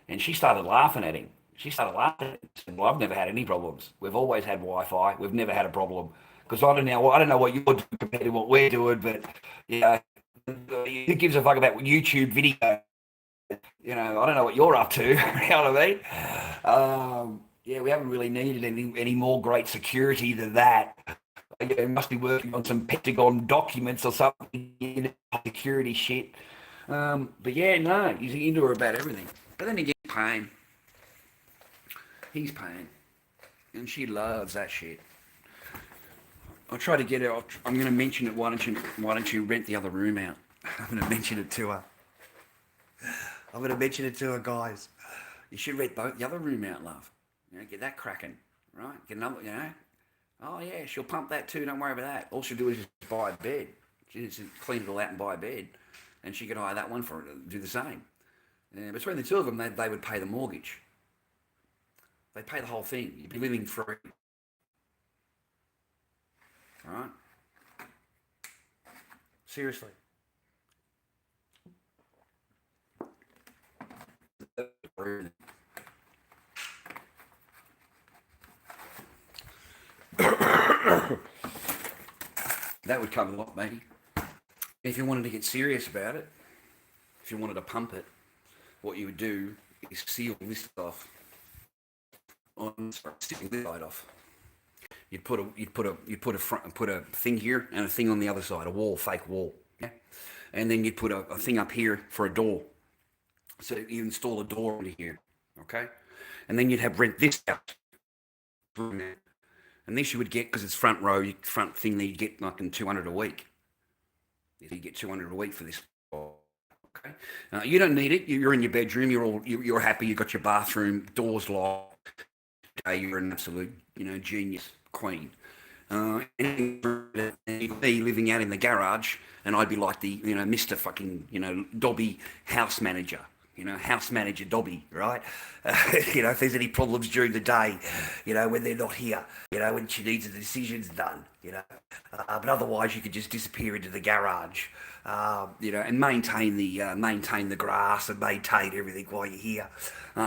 And she started laughing at him. She started laughing. Said, well, I've never had any problems. We've always had Wi-Fi. We've never had a problem. Because I don't know what you're doing compared to what we're doing, but who gives a fuck about YouTube video? I don't know what you're up to. You know what I mean? Yeah, we haven't really needed any more great security than that. You must be working on some Pentagon documents or something, security shit. But yeah, no, he's into her about everything. But then again, pain. He's paying, and she loves that shit. I'll try to get her. I'm going to mention it. Why don't you rent the other room out? I'm going to mention it to her. I'm going to mention it to her, guys. You should rent the other room out, love. Get that cracking, right? Get another, Oh yeah, she'll pump that too. Don't worry about that. All she'll do is just buy a bed. She just clean it all out and buy a bed, and she could hire that one for her to do the same. Between the two of them, they would pay the mortgage. They pay the whole thing. You'd be living free. All right? Seriously. That would cover the lot, maybe. If you wanted to get serious about it, if you wanted to pump it, what you would do is seal this off. Seal this side off. You'd put a thing here and a thing on the other side, a wall, fake wall. Yeah? And then you'd put a thing up here for a door. So you install a door into here, okay? And then you'd have rent this out. And this you would get, because it's front row, front thing that you'd get like in 200 a week. You get 200 a week for this. Okay? You don't need it. You're in your bedroom. You're happy. You've got your bathroom, doors locked. You're an absolute, genius queen. Me living out in the garage, and I'd be like the, Mr. fucking, Dobby house manager. House manager Dobby, right? If there's any problems during the day, when they're not here, when she needs the decisions done, but otherwise you could just disappear into the garage, and maintain the grass and maintain everything while you're here.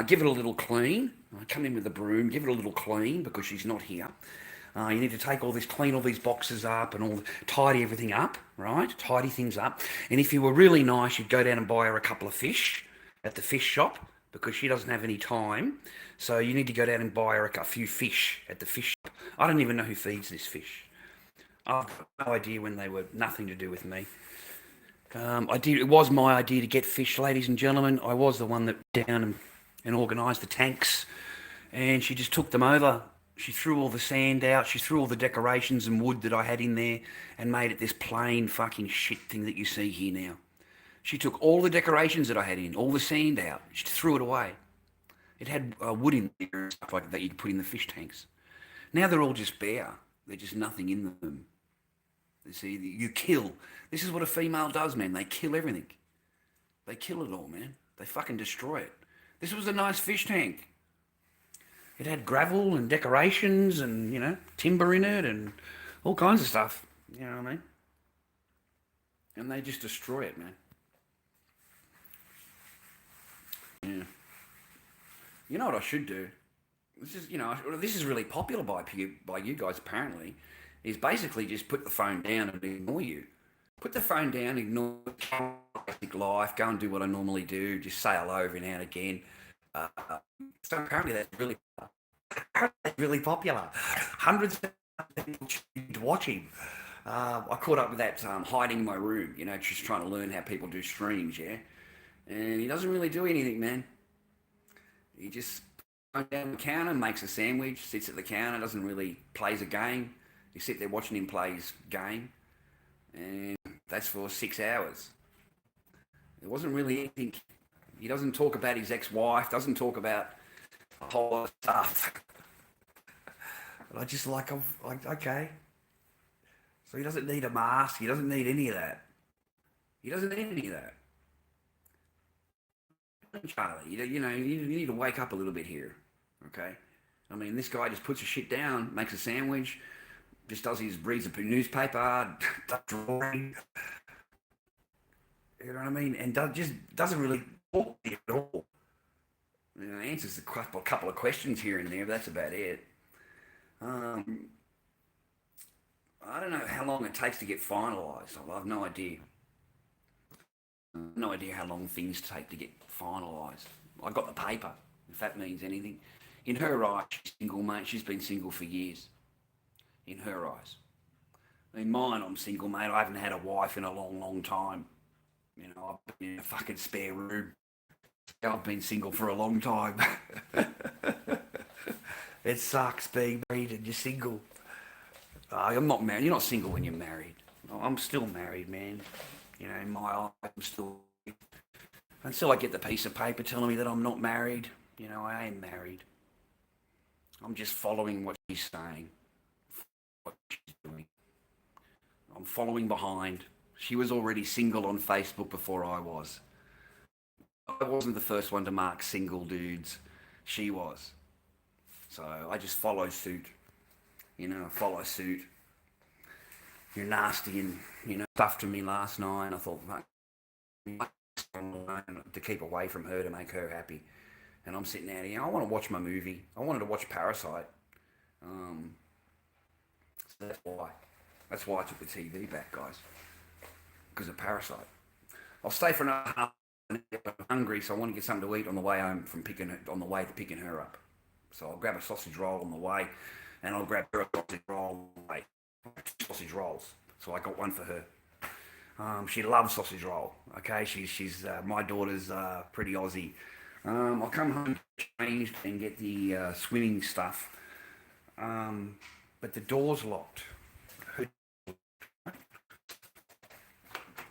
Give it a little clean. Come in with the broom, give it a little clean because she's not here. You need to clean all these boxes up and tidy everything up, right? Tidy things up. And if you were really nice, you'd go down and buy her a couple of fish at the fish shop because she doesn't have any time. So you need to go down and buy her a few fish at the fish shop. I don't even know who feeds this fish. I've got no idea when they were nothing to do with me. It was my idea to get fish, ladies and gentlemen. I was the one that down and organised the tanks, and she just took them over. She threw all the sand out, she threw all the decorations and wood that I had in there and made it this plain fucking shit thing that you see here now. She took all the decorations that I had in, all the sand out, she threw it away. It had wood in there and stuff like that you could put in the fish tanks. Now they're all just bare. There's just nothing in them. You see, you kill. This is what a female does, man. They kill everything. They kill it all, man. They fucking destroy it. This was a nice fish tank. It had gravel and decorations and, timber in it and all kinds of stuff. You know what I mean? And they just destroy it, man. Yeah. You know what I should do? This is really popular by you guys apparently, is basically just put the phone down and ignore you. Put the phone down, ignore life, go and do what I normally do, just say hello every now and again. Uh, so apparently that's really popular. Hundreds of people watching. I caught up with that hiding in my room, just trying to learn how people do streams, yeah? And he doesn't really do anything, man. He just goes down the counter, makes a sandwich, sits at the counter, doesn't really plays a game. You sit there watching him play his game, and that's for 6 hours. It wasn't really anything. He doesn't talk about his ex-wife, doesn't talk about a whole lot of stuff. And I just I'm like, okay. So he doesn't need a mask. He doesn't need any of that. He doesn't need any of that. Charlie, you need to wake up a little bit here, okay? I mean, this guy just puts his shit down, makes a sandwich, just reads a newspaper, does drawing, you know what I mean? And just doesn't really talk to you at all. Answers a couple of questions here and there, but that's about it. I don't know how long it takes to get finalised. I have no idea. No idea how long things take to get finalised. I got the paper, if that means anything. In her eyes, she's single, mate. She's been single for years. In her eyes. In mine, I'm single, mate. I haven't had a wife in a long, long time. I've been in a fucking spare room. I've been single for a long time. It sucks being married and you're single. I'm not married. You're not single when you're married. I'm still married, man. In my eyes, I'm still... Until I get the piece of paper telling me that I'm not married, I am married. I'm just following what she's saying. What she's doing. I'm following behind. She was already single on Facebook before I was. I wasn't the first one to mark single dudes. She was. So I just follow suit. Follow suit. You're nasty and, stuff to me last night. I thought, to keep away from her, to make her happy. And I'm sitting out here, I want to watch my movie. I wanted to watch Parasite. So that's why. That's why I took the TV back, guys. Because of Parasite. I'll stay for another half an hour. I'm hungry, so I want to get something to eat on the way home on the way to picking her up. So I'll grab a sausage roll on the way, and I'll grab her a sausage roll on the way. Sausage rolls. So I got one for her. She loves sausage roll. Okay, she's my daughter's pretty Aussie. I'll come home, change, and get the swimming stuff. But the door's locked.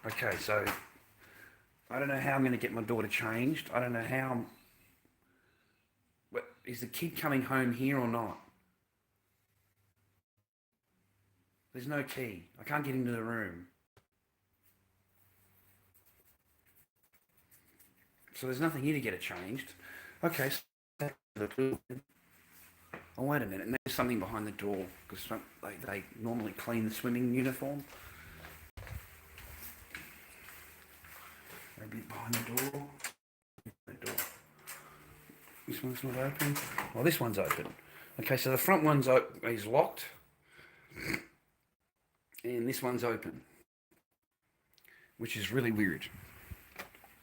Okay, so I don't know how I'm going to get my daughter changed. I don't know how. Is the kid coming home here or not? There's no key. I can't get into the room. So there's nothing here to get it changed. Okay, so oh, wait a minute. There's something behind the door, because they normally clean the swimming uniform. Maybe behind the door. This one's not open. Well, this one's open. Okay, so the front one's is locked. And this one's open. Which is really weird.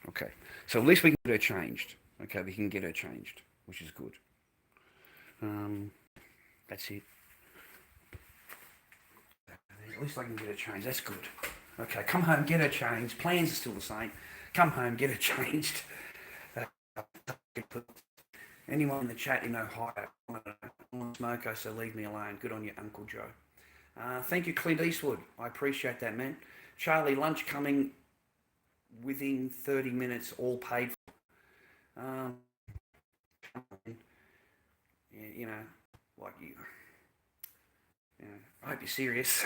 Okay, so at least we can get her changed. Okay, we can get her changed, which is good. That's it. At least I can get her changed. That's good. Okay, come home, get her changed. Plans are still the same. Come home, get her changed. Anyone in the chat, hi. I'm a smoker, so leave me alone. Good on you, Uncle Joe. Thank you, Clint Eastwood. I appreciate that, man. Charlie, lunch coming within 30 minutes, all paid for. Like you. Yeah, I hope you're serious.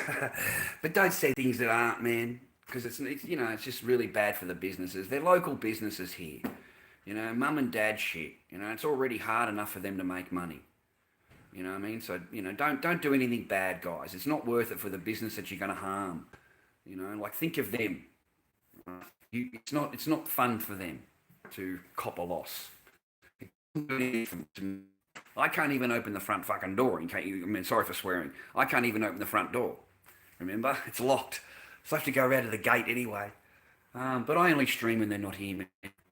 But don't say things that aren't, man, because it's just really bad for the businesses. They're local businesses here. Mum and dad shit. It's already hard enough for them to make money. You know what I mean? So, don't do anything bad, guys. It's not worth it for the business that you're going to harm. Like think of them. It's not fun for them to cop a loss. I can't even open the front fucking door. Sorry for swearing. I can't even open the front door. Remember, it's locked, so I have to go around to the gate anyway. But I only stream when they're not here, man.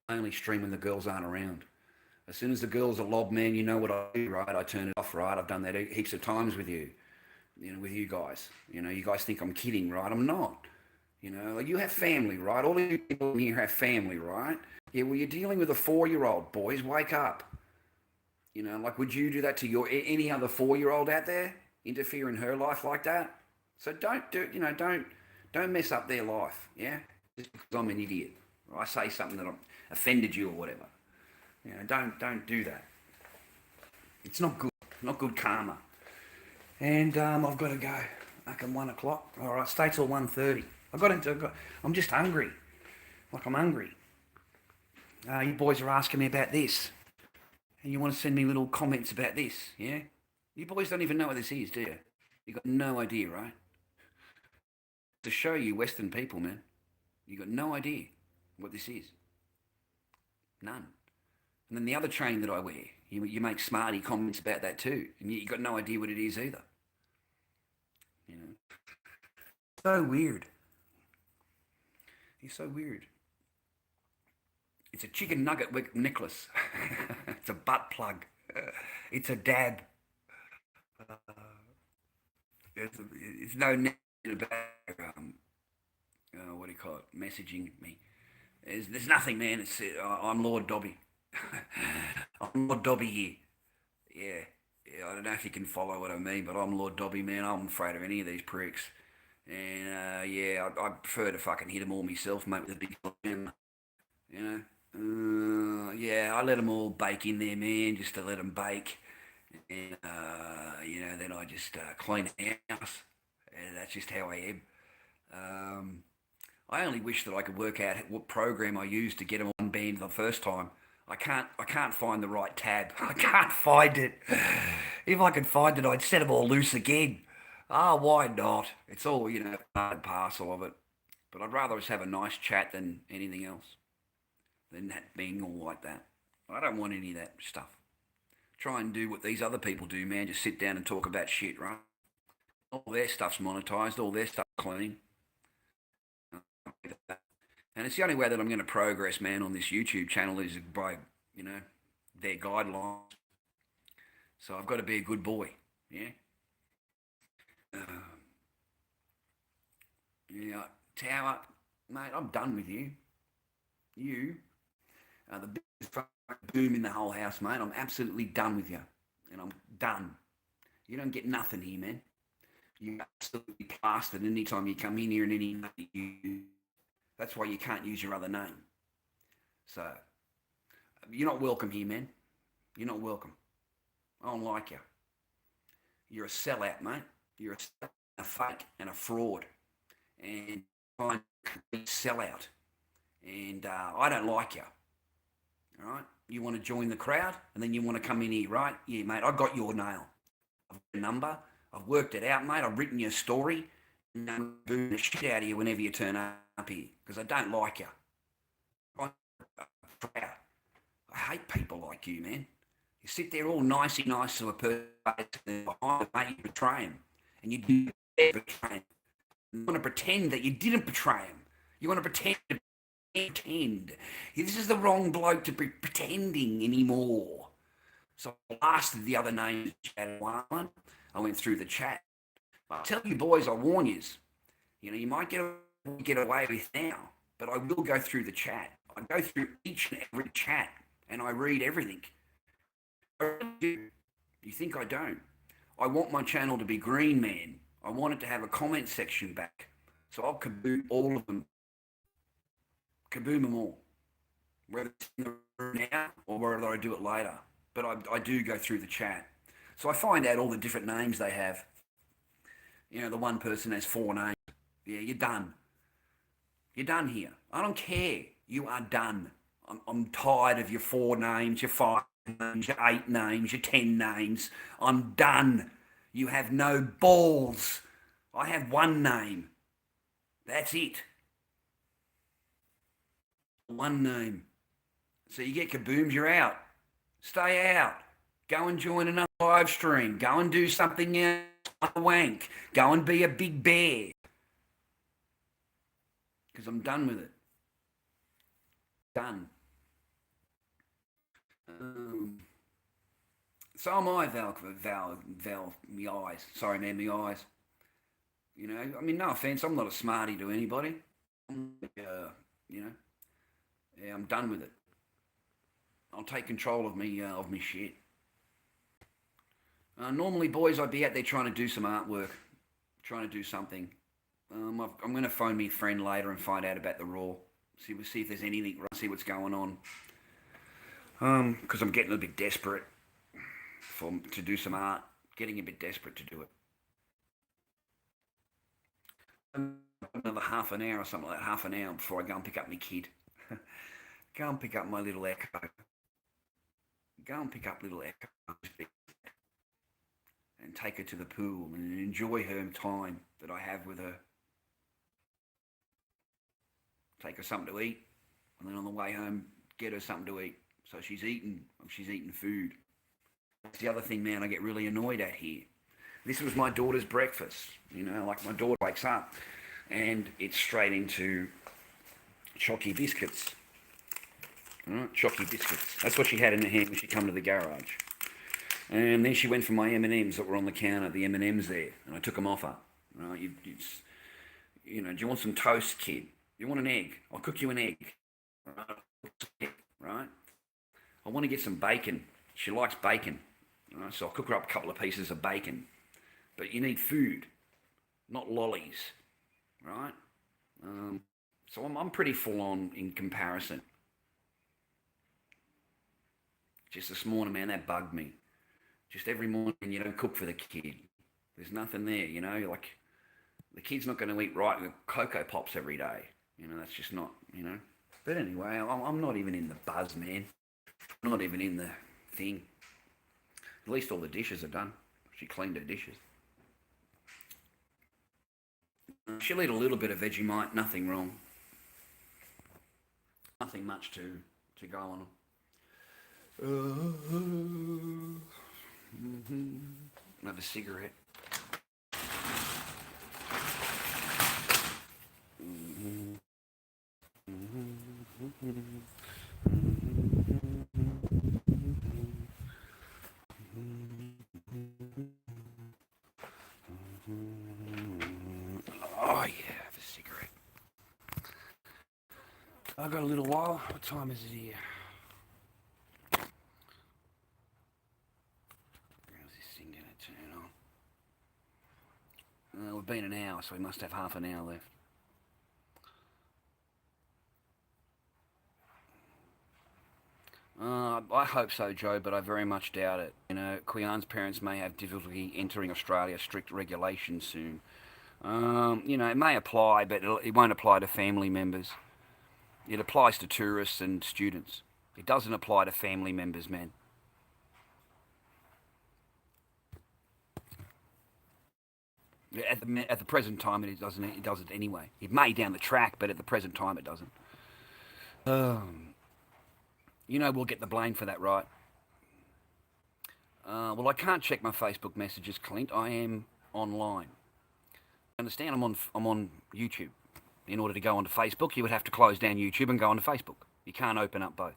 I only stream when the girls aren't around. As soon as the girls are lobbed, man, you know what I do, right? I turn it off, right? I've done that heaps of times with you, with you guys. You guys think I'm kidding, right? I'm not. Like you have family, right? All of you people in here have family, right? Yeah, well, you're dealing with a 4-year-old. Boys, wake up. Like would you do that to any other 4-year-old out there? Interfere in her life like that? So don't mess up their life, yeah? Just because I'm an idiot. Or I say something that offended you or whatever. Don't do that. It's not good. Not good karma. And I've got to go. Like at 1 o'clock. All right, stay till 1:30. I'm just hungry. Like I'm hungry. You boys are asking me about this. And you want to send me little comments about this, yeah? You boys don't even know what this is, do you? You got no idea, right? To show you Western people, man. You got no idea what this is. None. And then the other chain that I wear, you make smarty comments about that too. And you got no idea what it is either. You know. So weird. He's so weird. It's a chicken nugget necklace. It's a butt plug. It's a dab. It's no negative about what do you call it? Messaging me. There's nothing, man. I'm Lord Dobby. I'm Lord Dobby here. Yeah. Yeah, I don't know if you can follow what I mean, but I'm Lord Dobby, man. I'm afraid of any of these pricks. And yeah, I prefer to fucking hit them all myself, mate, with a big hammer. You know. Yeah, I let them all bake in there, man, just to let them bake. And then I just clean the house. And that's just how I am. Um, I only wish that I could work out what program I used to get them on band the first time. I can't find the right tab. I can't find it. If I could find it, I'd set them all loose again. Ah, why not? It's all, part and parcel of it. But I'd rather just have a nice chat than anything else, than that being all like that. I don't want any of that stuff. Try and do what these other people do, man. Just sit down and talk about shit, right? All their stuff's monetized, all their stuff's clean. And it's the only way that I'm going to progress, man, on this YouTube channel is by, you know, their guidelines. So I've got to be a good boy, yeah? Uh, yeah, Tower, mate, I'm done with you. You are the biggest boom in the whole house, mate. I'm absolutely done with you. And I'm done. You don't get nothing here, man. You're absolutely plastered anytime you come in here and any you. That's why you can't use your other name. So you're not welcome here, man. You're not welcome. I don't like you. You're a sellout, mate. You're a fake and a fraud, and a sellout. And I don't like you. All right. You want to join the crowd, and then you want to come in here, right? Yeah, mate. I got your nail. I've got your number. I've worked it out, mate. I've written your story. And I'm booing the shit out of you whenever you turn up here because I don't like you. I'm proud. I hate people like you, man. You sit there all nicey nice to a person behind, mate, you betray him. And you do betray him. You want to pretend that you didn't betray him. You want to pretend. This is the wrong bloke to be pretending anymore. So I blasted the other names chat one. I went through the chat. I tell you boys, I warn yous. You might get away with now, but I will go through the chat. I go through each and every chat and I read everything. You think I don't? I want my channel to be green, man. I want it to have a comment section back. So I'll kaboom all of them. Kaboom them all. Whether it's now or whether I do it later. But I do go through the chat. So I find out all the different names they have. You know, the one person has 4 names. Yeah, you're done. You're done here. I don't care. You are done. I'm tired of your 4 names, your 5 names, your 8 names, your 10 names. I'm done. You have no balls. I have one name. That's it. One name. So you get kabooms, you're out. Stay out. Go and join another live stream. Go and do something else. Wank. Go and be a big bear. Because I'm done with it. Done. So am I, me eyes. Sorry, man, me eyes. You know, I mean, no offence, I'm not a smarty to anybody. You know, yeah, I'm done with it. I'll take control of me shit. Normally, boys, I'd be out there trying to do some artwork, trying to do something. I'm going to phone me friend later and find out about the Raw. See if there's anything. See what's going on. Because I'm getting a bit desperate to do some art. Getting a bit desperate to do it. Another half an hour or something like that. Half an hour before I go and pick up my kid. Go and pick up my little Echo. Go and pick up little Echo and take her to the pool and enjoy her time that I have with her. Take her something to eat, and then on the way home, get her something to eat. So she's eating food. That's the other thing, man, I get really annoyed at here. This was my daughter's breakfast. You know, like my daughter wakes up and it's straight into chalky biscuits. Right, chalky biscuits. That's what she had in her hand when she come to the garage. And then she went for my M&Ms that were on the counter, the M&Ms there, and I took them off her. Right, you know, do you want some toast, kid? You want an egg? I'll cook you an egg. Right? I want to get some bacon. She likes bacon. Right? So I'll cook her up a couple of pieces of bacon. But you need food, not lollies. Right? So I'm pretty full on in comparison. Just this morning, man, that bugged me. Just every morning you don't cook for the kid. There's nothing there, you know, like the kid's not going to eat right with Cocoa Pops every day. You know, that's just not, you know. But anyway, I'm not even in the buzz, man. I'm not even in the thing. At least all the dishes are done. She cleaned her dishes. She'll eat a little bit of Vegemite, nothing wrong. Nothing much to go on. Have a cigarette. Oh yeah, have a cigarette. I've got a little while. What time is it here? How's this thing going to turn on? We've been an hour, so we must have half an hour left. I hope so, Joe, but I very much doubt it. You know, Quian's parents may have difficulty entering Australia's strict regulations soon. You know, it may apply, but it won't apply to family members. It applies to tourists and students. It doesn't apply to family members, man. At the present time, it doesn't. It doesn't anyway. It may down the track, but at the present time, it doesn't. You know, we'll get the blame for that, right? Well, I can't check my Facebook messages, Clint. I am online. Understand? I'm on YouTube. In order to go onto Facebook, you would have to close down YouTube and go onto Facebook. You can't open up both.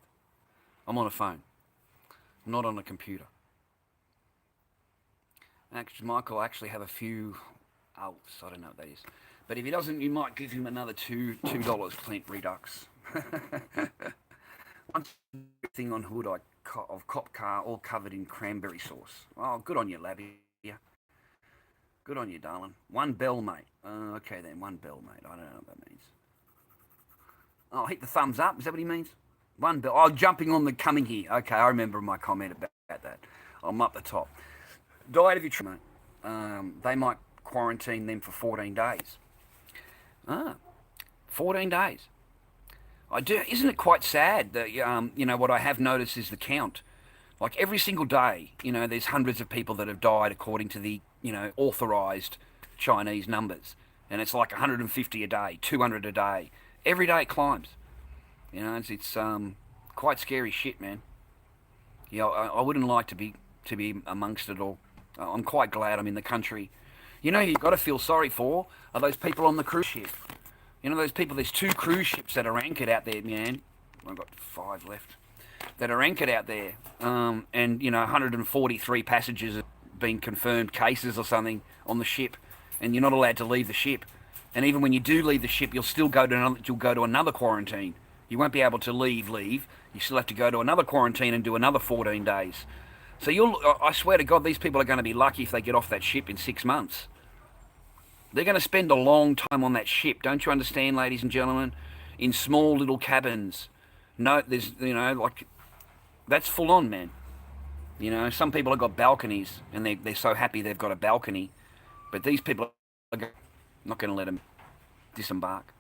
I'm on a phone, I'm not on a computer. Actually, Michael, I actually have a few alts. I don't know what that is. But if he doesn't, you might give him another $2 Clint Redux. One thing on hood of cop car all covered in cranberry sauce. Oh, good on you, Labby. Yeah. Good on you, darling. One bell, mate. Okay then, one bell, mate. I don't know what that means. Oh, hit the thumbs up. Is that what he means? One bell. Oh, jumping on the coming here. Okay, I remember my comment about that. I'm up the top. Died of your mate. They might quarantine them for 14 days. Ah, 14 days. I do. Isn't it quite sad that what I have noticed is the count. Like every single day, there's hundreds of people that have died according to the authorized Chinese numbers, and it's like 150 a day, 200 a day. Every day it climbs. It's quite scary shit, man. I wouldn't like to be amongst it all. I'm quite glad I'm in the country. You've got to feel sorry for are those people on the cruise ship. Those people. There's 2 cruise ships that are anchored out there, man. I've got 5 left that are anchored out there, and 143 passengers have been confirmed cases or something on the ship, and you're not allowed to leave the ship. And even when you do leave the ship, you'll go to another quarantine. You won't be able to leave. You still have to go to another quarantine and do another 14 days. So I swear to God, these people are going to be lucky if they get off that ship in 6 months. They're going to spend a long time on that ship. Don't you understand, ladies and gentlemen? In small little cabins. No, that's full on, man. Some people have got balconies and they're so happy they've got a balcony. But these people are not going to let them disembark.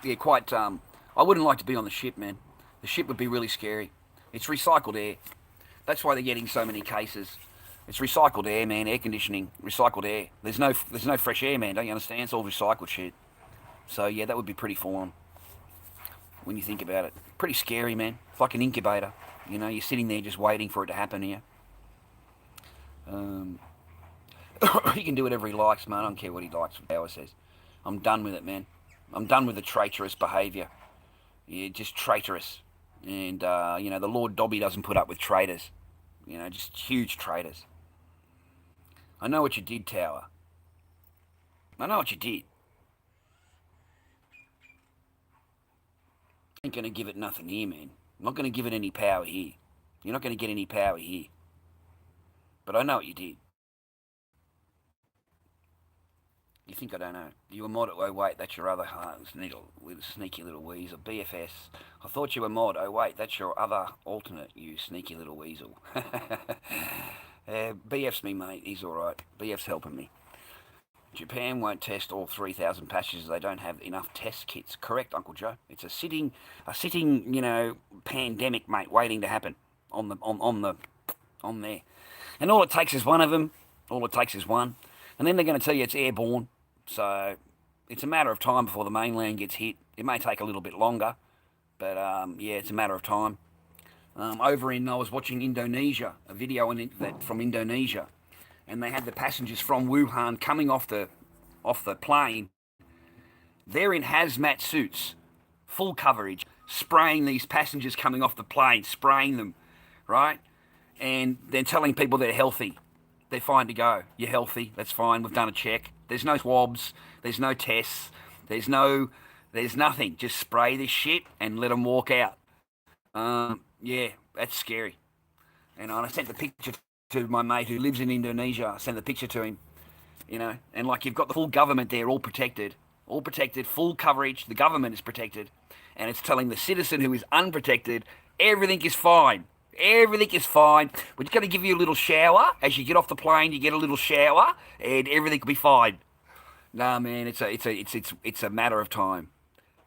Yeah, quite. I wouldn't like to be on the ship, man. The ship would be really scary. It's recycled air. That's why they're getting so many cases. It's recycled air, man. Air conditioning, recycled air. There's no fresh air, man. Don't you understand? It's all recycled shit. So yeah, that would be pretty full on when you think about it. Pretty scary, man. It's like an incubator. You're sitting there just waiting for it to happen here. He can do whatever he likes, man. I don't care what he likes, what Bauer says. I'm done with it, man. I'm done with the traitorous behaviour. Yeah, just traitorous. And, the Lord Dobby doesn't put up with traitors. Just huge traitors. I know what you did, Tower. I know what you did. I ain't going to give it nothing here, man. I'm not going to give it any power here. You're not going to get any power here. But I know what you did. You think I don't know? You were mod. Oh wait, that's your other little sneaky little weasel. BFS. I thought you were mod. Oh wait, that's your other alternate. You sneaky little weasel. BF's me, mate. He's all right. BF's helping me. Japan won't test all 3,000 passengers. They don't have enough test kits. Correct, Uncle Joe. It's a sitting, pandemic, mate, waiting to happen on there. And all it takes is one of them. All it takes is one. And then they're going to tell you it's airborne. So it's a matter of time before the mainland gets hit. It may take a little bit longer, but it's a matter of time. I was watching Indonesia, a video from Indonesia, and they had the passengers from Wuhan coming off the plane. They're in hazmat suits, full coverage, spraying these passengers coming off the plane, spraying them, right? And they're telling people they're healthy. They're fine to go. You're healthy. That's fine. We've done a check. There's no swabs. There's no tests. There's nothing. Just spray this shit and let them walk out. That's scary. And I sent the picture to my mate who lives in Indonesia. I sent the picture to him. And like you've got the full government there, all protected, full coverage. The government is protected, and it's telling the citizen who is unprotected everything is fine. Everything is fine. We're just going to give you a little shower. As you get off the plane, you get a little shower, and everything will be fine. Nah, man, it's a matter of time.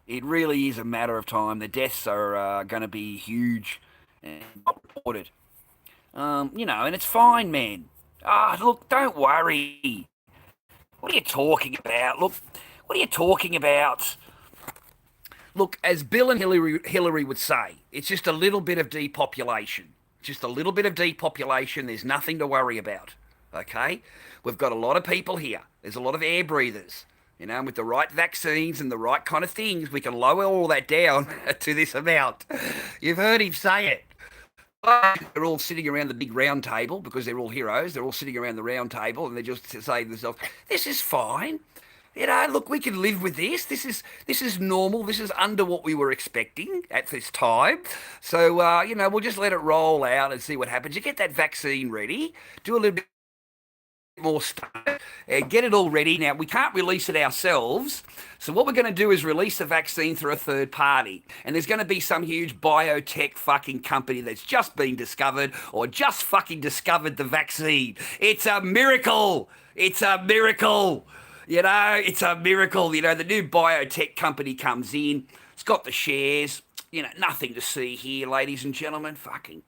It really is a matter of time. The deaths are going to be huge and not reported. And it's fine, man. Look, don't worry. What are you talking about? Look, what are you talking about? Look, as Bill and Hillary would say, it's just a little bit of depopulation. Just a little bit of depopulation. There's nothing to worry about. Okay? We've got a lot of people here. There's a lot of air breathers. And with the right vaccines and the right kind of things, we can lower all that down to this amount. You've heard him say it. They're all sitting around the big round table because they're all heroes. They're all sitting around the round table and they just say to themselves, this is fine. Look, we can live with this. This is normal. This is under what we were expecting at this time. So, we'll just let it roll out and see what happens. You get that vaccine ready. Do a little bit more stuff, get it all ready. Now, we can't release it ourselves. So what we're going to do is release the vaccine through a third party. And there's going to be some huge biotech fucking company that's just been discovered or just fucking discovered the vaccine. It's a miracle. It's a miracle. You know, it's a miracle. You know, the new biotech company comes in. It's got the shares. You know, nothing to see here, ladies and gentlemen. Fucking.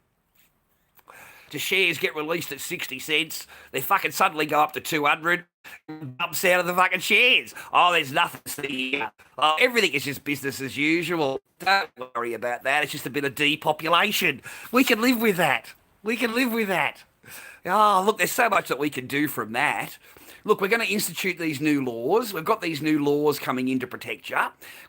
The shares get released at 60 cents. They fucking suddenly go up to 200. Dumps out of the fucking shares. Oh, there's nothing to see here. Oh, everything is just business as usual. Don't worry about that. It's just a bit of depopulation. We can live with that. We can live with that. Oh, look, there's so much that we can do from that. Look, we're going to institute these new laws. We've got these new laws coming in to protect you.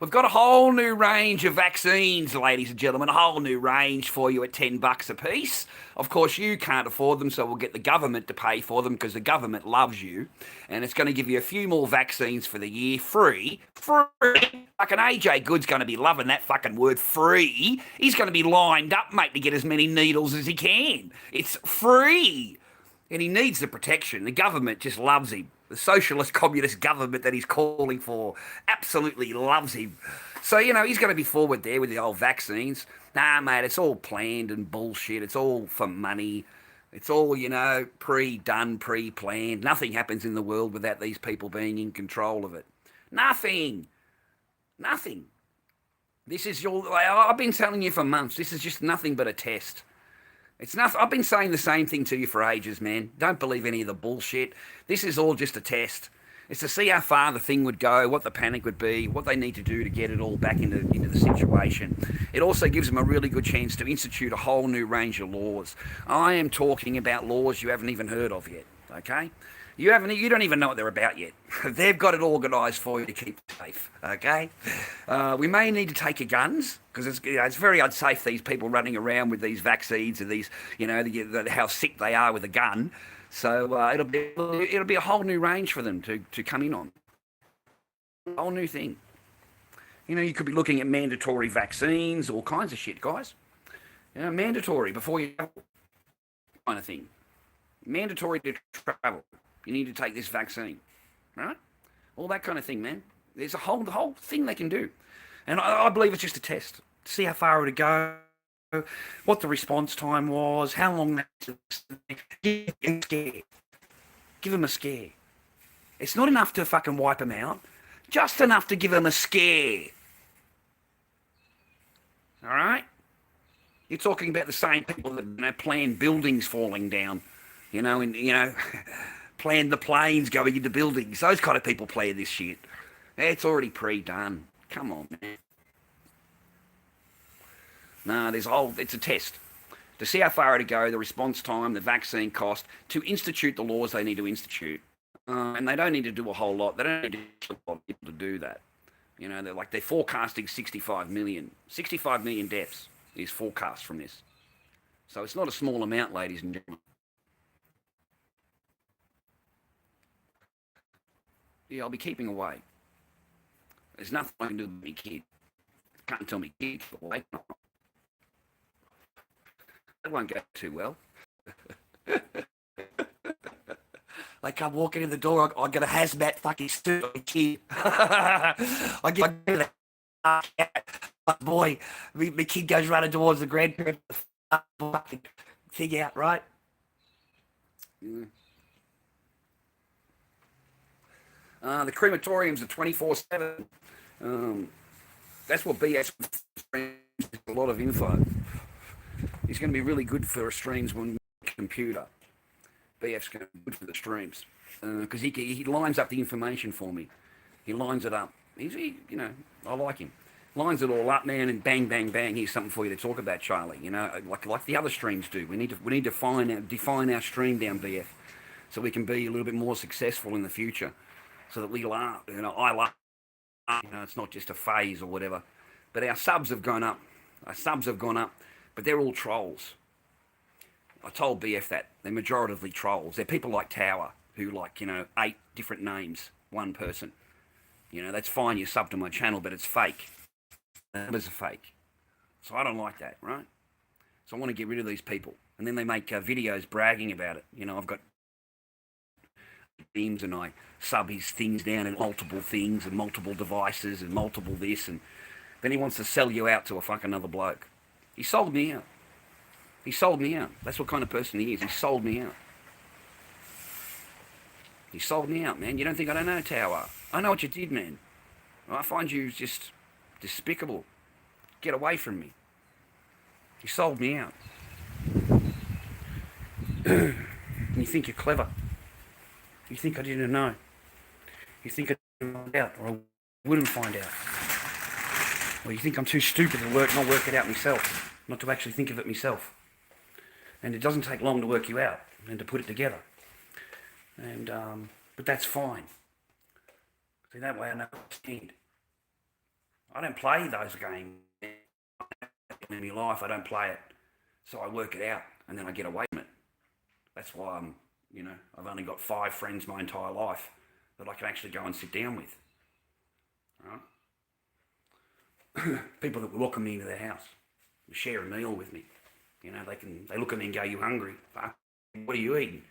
We've got a whole new range of vaccines, ladies and gentlemen, a whole new range for you at $10 a piece. Of course, you can't afford them, so we'll get the government to pay for them because the government loves you. And it's going to give you a few more vaccines for the year, free. Free. Fucking AJ Good's going to be loving that fucking word free. He's going to be lined up, mate, to get as many needles as he can. It's free. And he needs the protection. The government just loves him. The socialist communist government that he's calling for absolutely loves him. So, you know, he's going to be forward there with the old vaccines. Nah, mate, it's all planned and bullshit. It's all for money. It's all, you know, pre-done, pre-planned. Nothing happens in the world without these people being in control of it. Nothing. Nothing. This is your... I've been telling you for months, this is just nothing but a test. It's nothing. I've been saying the same thing to you for ages, man. Don't believe any of the bullshit. This is all just a test. It's to see how far the thing would go, what the panic would be, what they need to do to get it all back into the situation. It also gives them a really good chance to institute a whole new range of laws. I am talking about laws you haven't even heard of yet, okay? You don't even know what they're about yet. They've got it organised for you to keep safe, okay? We may need to take your guns, because it's very unsafe, these people running around with these vaccines and these, you know, how sick they are with a gun. So it'll be a whole new range for them to come in on. A whole new thing. You know, you could be looking at mandatory vaccines, all kinds of shit, guys. You know, mandatory before you travel, kind of thing. Mandatory to travel. You need to take this vaccine, right? All that kind of thing, man. There's the whole thing they can do. And I believe it's just a test. See how far it would go, what the response time was, how long that took. Give them a scare. Give them a scare. It's not enough to fucking wipe them out. Just enough to give them a scare. All right? You're talking about the same people that, you know, plan buildings falling down, you know, and, you know... plan the planes going into buildings. Those kind of people plan this shit. It's already pre-done. Come on, man. No, it's a test. To see how far it'll go, the response time, the vaccine cost, to institute the laws they need to institute. And they don't need to do a whole lot. They don't need to kill a lot of people to do that. You know, they're forecasting 65 million. 65 million deaths is forecast from this. So it's not a small amount, ladies and gentlemen. Yeah, I'll be keeping away. There's nothing I can do with me kid. Can't tell me kids away. That won't go too well. They come walking in the door, I get a hazmat fucking suit on a kid. I get a boy, my kid goes running towards the grandparents, fucking thing out, right? Yeah. The crematoriums are 24/7. That's what BS streams a lot of info. He's going to be really good for streams on computer. BF's going to be good for the streams because he lines up the information for me. He lines it up. You know, I like him. Lines it all up, man, and bang, bang, bang. Here's something for you to talk about, Charlie. You know, like the other streams do. We need to define our stream down, BF, so we can be a little bit more successful in the future. So that we laugh, you know, I laugh. You know, it's not just a phase or whatever. But our subs have gone up. But they're all trolls. I told BF that. They're majoritively trolls. They're people like Tower, who like, you know, 8 different names, one person. You know, that's fine, you sub to my channel, but it's fake. The numbers are fake. So I don't like that, right? So I want to get rid of these people. And then they make videos bragging about it. You know, I've got Teams and I sub his things down in multiple things and multiple devices and multiple this, and then he wants to sell you out to a fucking another bloke. He sold me out. He sold me out. That's what kind of person he is. He sold me out. He sold me out, man. You don't think I don't know, Tower? I know what you did, man. I find you just despicable. Get away from me. You sold me out. And you think you're clever. You think I didn't know. You think I didn't find out, or I wouldn't find out. Or you think I'm too stupid to not work it out myself, not to actually think of it myself. And it doesn't take long to work you out and to put it together. And but that's fine. See, that way I know I stand. I don't play those games in my life. I don't play it, so I work it out and then I get away from it. That's why I've only got 5 friends my entire life that I can actually go and sit down with. Right? People that welcome me into their house, share a meal with me. They look at me and go, "You hungry? Fuck, what are you eating?"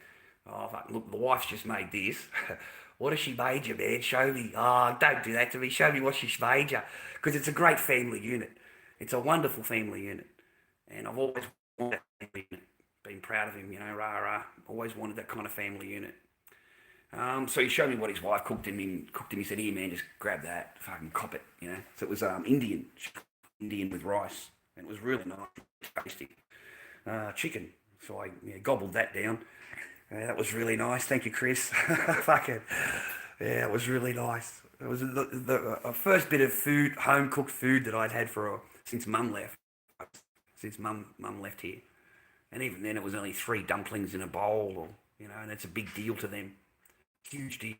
"Oh, fuck, look, the wife's just made this." "What has she made you, man? Show me." "Oh, don't do that to me. Show me what she's made you." Because it's a great family unit. It's a wonderful family unit. And I've always wanted that family unit. Been proud of him, rah, rah. Always wanted that kind of family unit. So he showed me what his wife cooked him. He said, "Here, man, just grab that. Fucking cop it," So it was Indian with rice. And it was really nice, tasty. Chicken. So I gobbled that down. That was really nice. Thank you, Chris. Fucking, yeah, it was really nice. It was the first bit of food, home cooked food that I'd had since Mum left. Since Mum left here, and even then it was only 3 dumplings in a bowl, and it's a big deal to them, huge deal.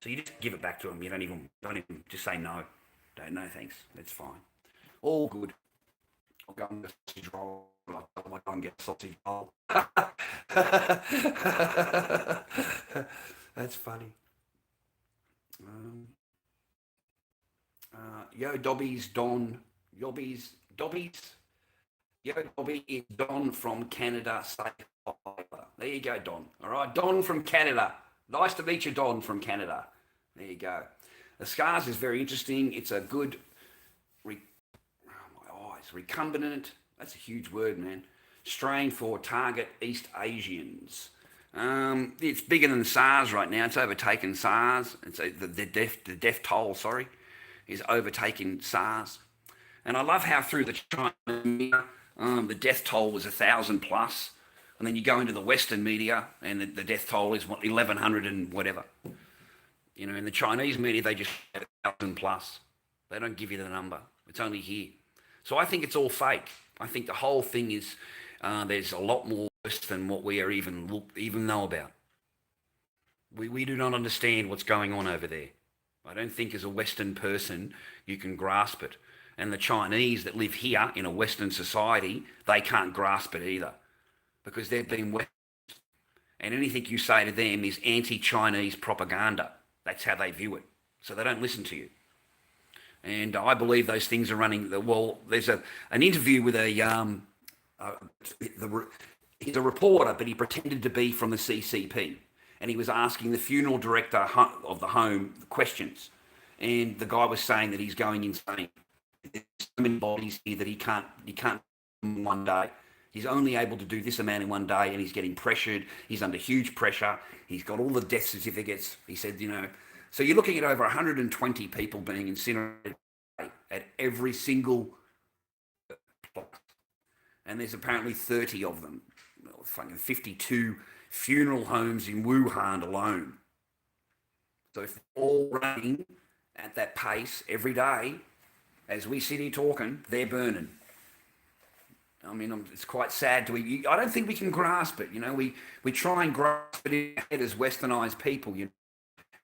So you just give it back to them. You don't even just say no. Don't know, thanks. That's fine. All good. I'll go and get a sausage roll. I'll go and get a sausage roll. That's funny. Yo, Dobby's Don. Dobby's. Yo, Dobby is Don from Canada. There you go, Don. All right, Don from Canada. Nice to meet you, Don from Canada. There you go. The scars is very interesting. It's a good, recombinant. That's a huge word, man. Strain for target East Asians. It's bigger than SARS right now. It's overtaken SARS. The death toll, is overtaking SARS. And I love how through the China media, the death toll was 1,000 plus. And then you go into the Western media and the death toll is 1,100 and whatever. In the Chinese media, they just had 1,000 plus. They don't give you the number. It's only here. So I think it's all fake. I think the whole thing is there's a lot more worse than what we are even know about. We do not understand what's going on over there. I don't think as a Western person you can grasp it. And the Chinese that live here in a Western society, they can't grasp it either because they've been Western. And anything you say to them is anti-Chinese propaganda. That's how they view it. So they don't listen to you. And I believe those things are running. There's an interview with he's a reporter, but he pretended to be from the CCP. And he was asking the funeral director of the home questions. And the guy was saying that he's going insane. There's so many bodies here that he can't in one day. He's only able to do this amount in one day, and he's getting pressured. He's under huge pressure. He's got all the death certificates. He said, so you're looking at over 120 people being incinerated at every single plot. And there's apparently 30 of them. Fucking 52 funeral homes in Wuhan alone. So if they're all running at that pace every day, as we sit here talking, they're burning. I mean, it's quite sad I don't think we can grasp it. We try and grasp it in our head as westernized people.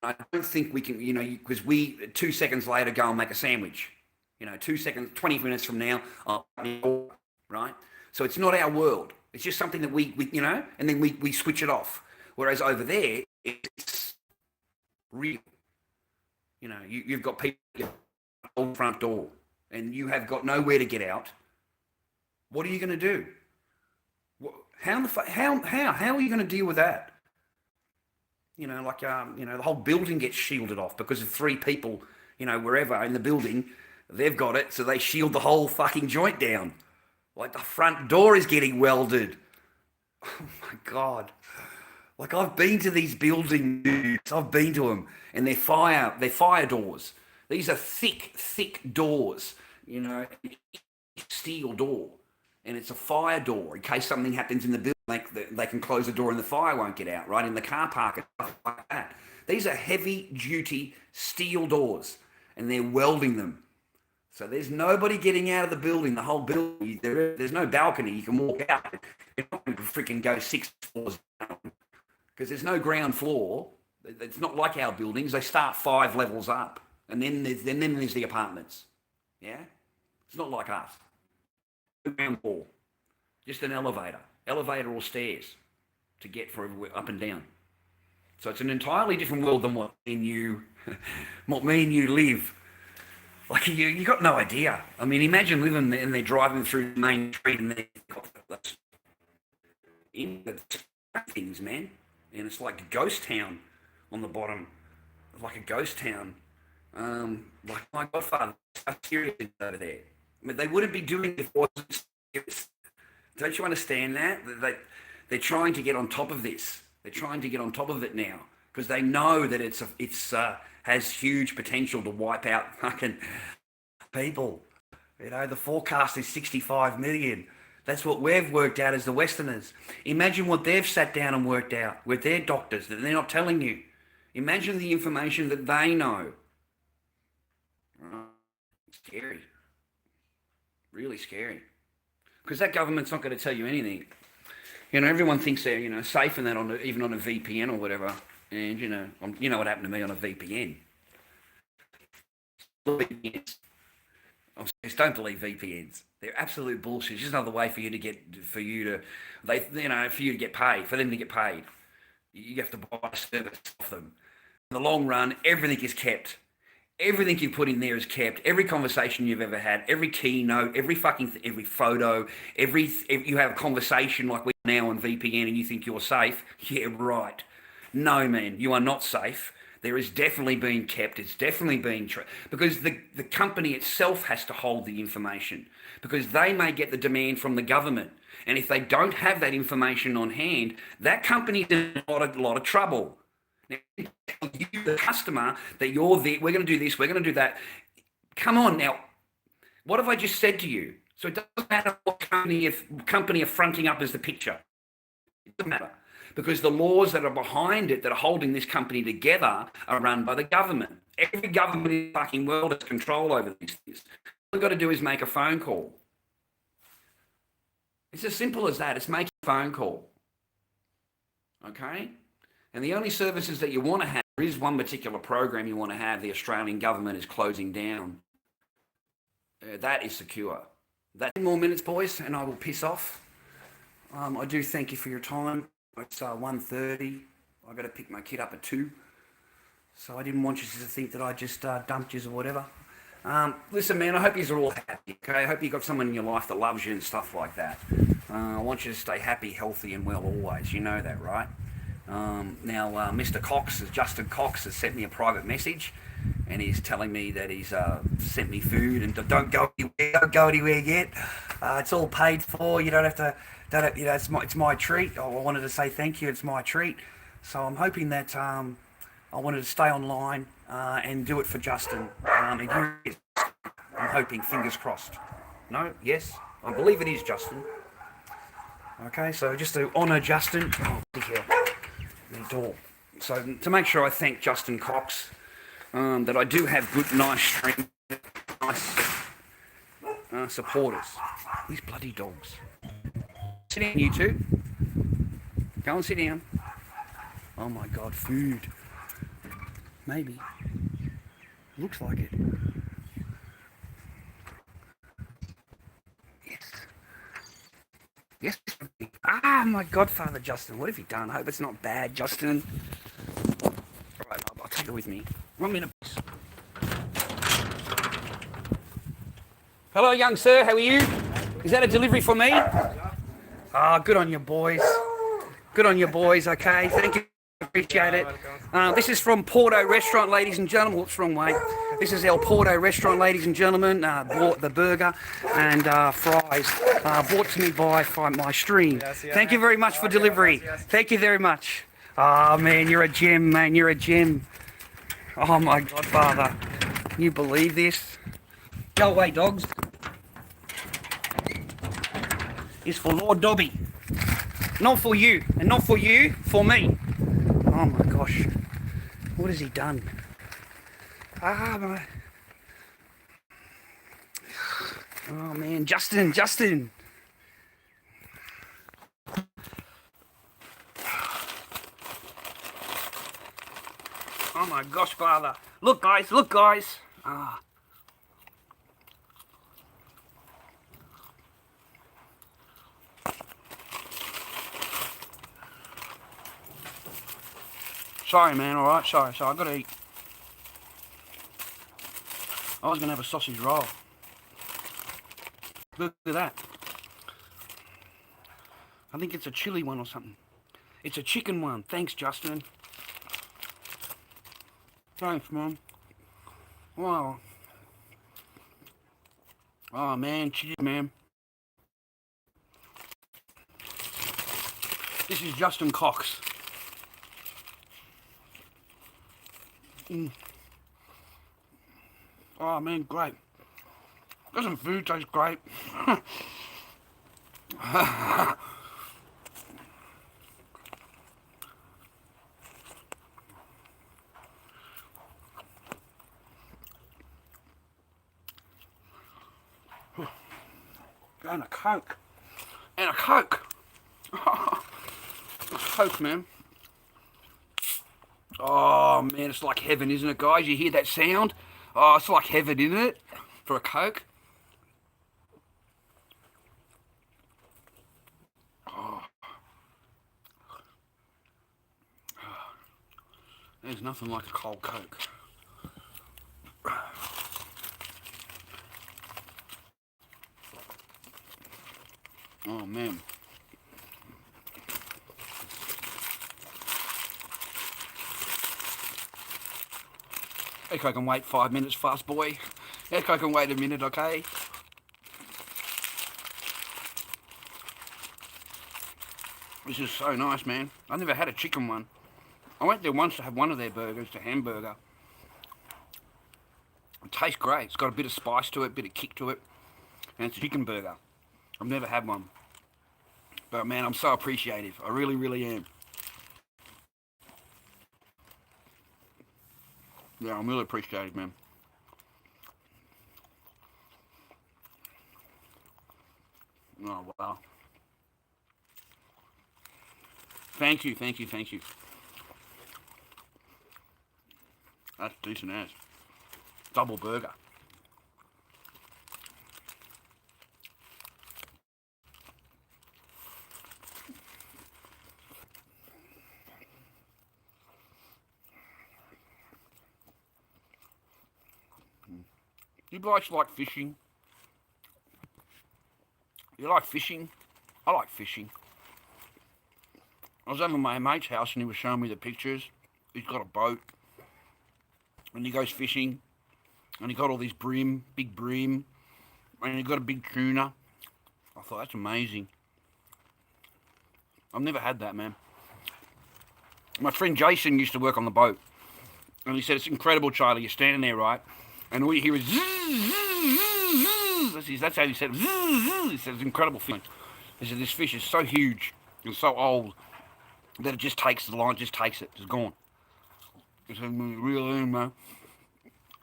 I don't think we can, because we 2 seconds later go and make a sandwich. 2 seconds, 20 minutes from now, right? So it's not our world. It's just something that we and then we switch it off. Whereas over there, it's real. You've got people at the front door and you have got nowhere to get out. What are you going to do? How are you going to deal with that? The whole building gets shielded off because of three people, wherever in the building, they've got it, so they shield the whole fucking joint down. Like the front door is getting welded. Oh my God. Like I've been to these buildings, I've been to them, and they're fire doors. These are thick, thick doors, steel door, and it's a fire door in case something happens in the building. They can close the door and the fire won't get out, right? In the car park and stuff like that. These are heavy duty steel doors, and they're welding them. So there's nobody getting out of the building. The whole building, there's no balcony. You can walk out. You're not going to freaking go 6 floors down because there's no ground floor. It's not like our buildings. They start 5 levels up, and then there's the apartments. Yeah, it's not like us. No ground floor, just an elevator or stairs to get from everywhere up and down. So it's an entirely different world than what me and you live. Like you got no idea. I mean, imagine living there and they're driving through the main street and they've got things, man. And it's like a ghost town on the bottom, like a ghost town. Like my godfather, how serious is over there. I mean, they wouldn't be doing it if it wasn't serious. Don't you understand that? They're trying to get on top of this. They're trying to get on top of it now because they know that it's has huge potential to wipe out fucking people. The forecast is 65 million. That's what we've worked out as the Westerners. Imagine what they've sat down and worked out with their doctors that they're not telling you. Imagine the information that they know. Scary. Really scary. Because that government's not going to tell you anything. Everyone thinks they're, safe and that even on a VPN or whatever. And, you know what happened to me on a VPN. VPNs. Don't believe VPNs. They're absolute bullshit. It's just another way for you to get paid, for them to get paid. You have to buy a service off them. In the long run, everything is kept. Everything you put in there is kept. Every conversation you've ever had, every keynote, every photo, you have a conversation like we are now on VPN and you think you're safe. Yeah, right. No, man, you are not safe. There is definitely being kept. It's definitely being because the company itself has to hold the information because they may get the demand from the government. And if they don't have that information on hand, that company's in a lot of trouble. Now, you, the customer, that you're there, we're going to do this, we're going to do that. Come on now. What have I just said to you? So it doesn't matter what company are fronting up as the picture. It doesn't matter. Because the laws that are behind it, that are holding this company together, are run by the government. Every government in the fucking world has control over these things. All you've got to do is make a phone call. It's as simple as that. It's making a phone call. Okay? And the only services that you want to have, there is one particular program you want to have, the Australian government is closing down. That is secure. 10 more minutes, boys, and I will piss off. I do thank you for your time. It's 1:30. I've got to pick my kid up at 2. So I didn't want you to think that I just dumped you or whatever. Listen, man, I hope you're all happy, okay? I hope you've got someone in your life that loves you and stuff like that. I want you to stay happy, healthy, and well always. You know that, right? Now, Justin Cox has sent me a private message, and he's telling me that he's sent me food and don't go anywhere yet. It's all paid for. You don't have to. It's my treat. I wanted to say thank you. It's my treat. So I'm hoping that I wanted to stay online and do it for Justin. And here it is. I'm hoping, fingers crossed. No? Yes? I believe it is Justin. Okay, so just to honour Justin. Oh, big hell. The door. So to make sure I thank Justin Cox, that I do have good, nice stream, nice supporters. These bloody dogs. Sit down, you two. Go and sit down. Oh my God, food. Maybe. Looks like it. Yes. Ah, my godfather, Justin. What have you done? I hope it's not bad, Justin. All right, I'll take it with me. 1 minute. Hello, young sir. How are you? Is that a delivery for me? Ah, good on you, boys. Good on you, boys. Okay, thank you. Appreciate it. This is from Porto Restaurant, ladies and gentlemen. What's wrong, mate? This is our Porto Restaurant, ladies and gentlemen. Bought the burger and fries. Brought to me by my stream. Thank you very much for delivery. Thank you very much. Oh, man, you're a gem, man. You're a gem. Oh, my God, Father. Can you believe this? Go away, dogs. It's for Lord Dobby. Not for you, and not for you, for me. Oh my gosh. What has he done? My... Oh man, Justin. Oh my gosh, Father. Look guys. Sorry, man, alright, sorry, I've got to eat. I was going to have a sausage roll. Look at that. I think it's a chili one or something. It's a chicken one. Thanks, Justin. Thanks, man. Wow. Oh, man, cheers, man. This is Justin Cox. Oh man, great. Doesn't food taste great? And a Coke. Coke, man. Oh man, it's like heaven, isn't it, guys? You hear that sound? Oh, it's like heaven, isn't it? For a Coke. Oh. There's nothing like a cold Coke. Oh man. Echo can wait 5 minutes, fast boy. Echo can wait a minute, okay? This is so nice, man. I've never had a chicken one. I went there once to have one of their burgers, the hamburger. It tastes great. It's got a bit of spice to it, a bit of kick to it. And it's a chicken burger. I've never had one. But man, I'm so appreciative. I really, really am. Yeah, I'm really appreciative, man. Oh, wow. Thank you. That's decent as. Double burger. You guys like fishing? You like fishing? I like fishing. I was over at my mate's house and he was showing me the pictures. He's got a boat and he goes fishing and he got all these big bream, and he got a big tuna. I thought, that's amazing. I've never had that, man. My friend Jason used to work on the boat and he said, it's incredible, Charlie. You're standing there, right? And all you hear is zzz, zzz, zzz. That's how he said it. Zzz, zzz. He said it's incredible feeling. He said this fish is so huge and so old that it just takes the line, just takes it, it's gone. He said, real in, man.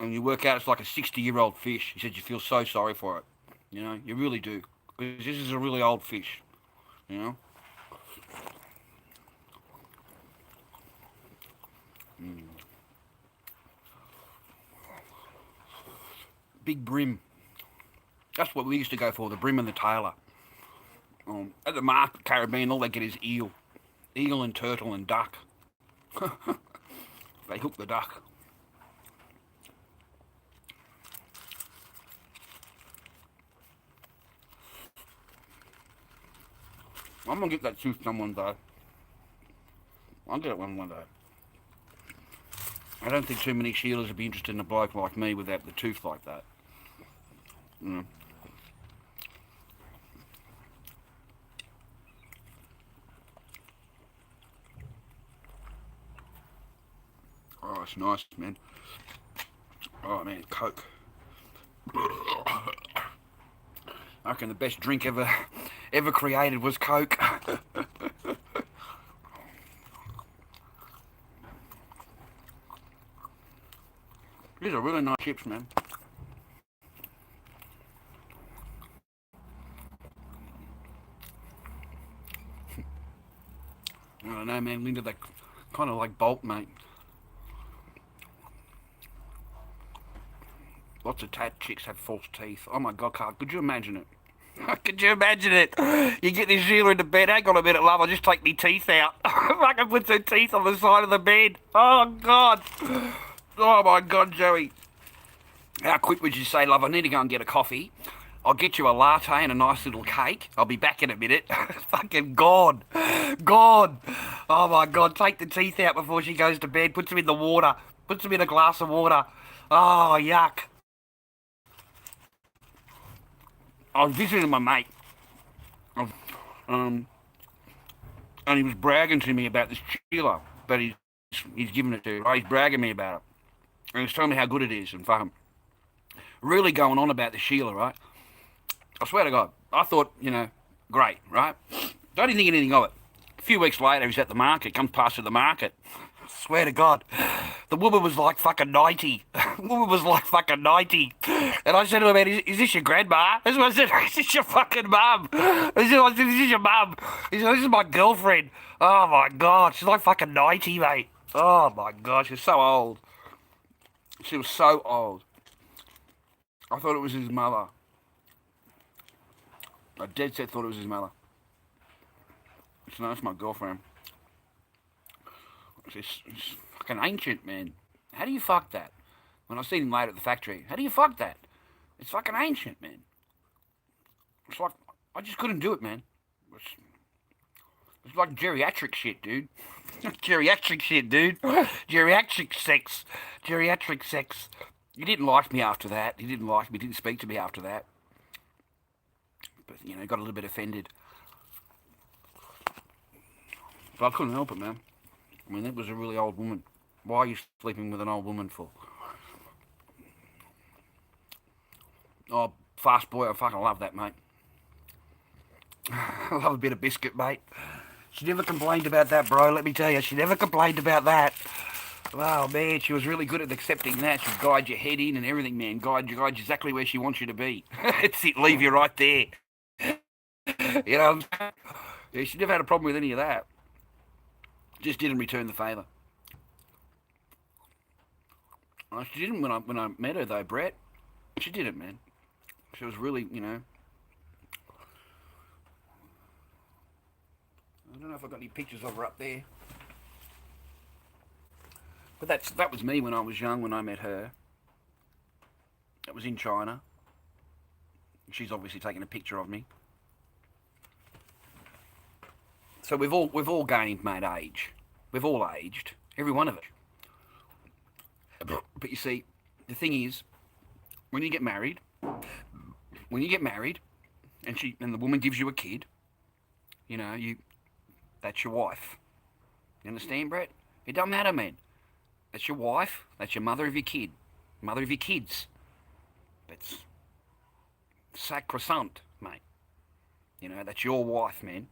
And you work out it's like a 60-year-old fish. He said you feel so sorry for it. You know, you really do. Because this is a really old fish. You know? Big brim. That's what we used to go for, the brim and the tailor. At the market, Caribbean, all they get is eel. Eel and turtle and duck. They hook the duck. I'm going to get that tooth done one day. I'll get it one day. I don't think too many Sheilas would be interested in a bloke like me without the tooth like that. Mm. Oh, it's nice, man. Oh, man, Coke. I reckon the best drink ever created was Coke. These are really nice chips, man. I don't know, man. Linda, they kind of like Bolt, mate. Lots of tat chicks have false teeth. Oh my God, Carl, could you imagine it? Could you imagine it? You get this Sheila into bed. Hang on a minute, love. I'll just take me teeth out. Fucking puts her teeth on the side of the bed. Oh God. Oh my God, Joey. How quick would you say, love? I need to go and get a coffee. I'll get you a latte and a nice little cake. I'll be back in a minute. Fucking God. God. Oh my God. Take the teeth out before she goes to bed. Puts them in the water. Puts them in a glass of water. Oh, yuck. I was visiting my mate. Um, and he was bragging to me about this Sheila that he's given it to. He's bragging me about it. And he's telling me how good it is and fucking really going on about the Sheila, right? I swear to God, I thought, great, right? Don't even think anything of it. A few weeks later, he's at the market, comes past to the market. I swear to God, the woman was like fucking 90. The woman was like fucking 90. And I said to him, man, is this your grandma? That's what I said, is this your fucking mum? I said, is this your mum? He said, this is my girlfriend. Oh my God, she's like fucking 90, mate. Oh my God, she's so old. She was so old. I thought it was his mother. I dead set thought it was his mother. So that's my girlfriend. It's fucking ancient, man. How do you fuck that? When I seen him later at the factory, how do you fuck that? It's fucking ancient, man. It's like, I just couldn't do it, man. It's like geriatric shit, dude. Geriatric shit, dude. Geriatric sex. Geriatric sex. He didn't like me after that. He didn't like me, didn't speak to me after that. But, got a little bit offended. But I couldn't help it, man. I mean, that was a really old woman. Why are you sleeping with an old woman for? Oh, fast boy, I fucking love that, mate. I love a bit of biscuit, mate. She never complained about that, bro, let me tell you. She never complained about that. Oh, man, she was really good at accepting that. She'd guide your head in and everything, man. Guide you exactly where she wants you to be. That's it, leave you right there. You know what I'm saying? Yeah, she never had a problem with any of that. Just didn't return the favour. She didn't when I met her, though, Brett. She didn't, man. She was really, I don't know if I've got any pictures of her up there. But that was me when I was young, when I met her. It was in China. She's obviously taken a picture of me. So we've all gained, mate, age. We've all aged. Every one of us. But you see, the thing is, when you get married, and the woman gives you a kid, that's your wife. You understand, Brett? It doesn't matter, man. That's your wife. That's your mother of your kid. Mother of your kids. That's sacrosanct, mate. That's your wife, man.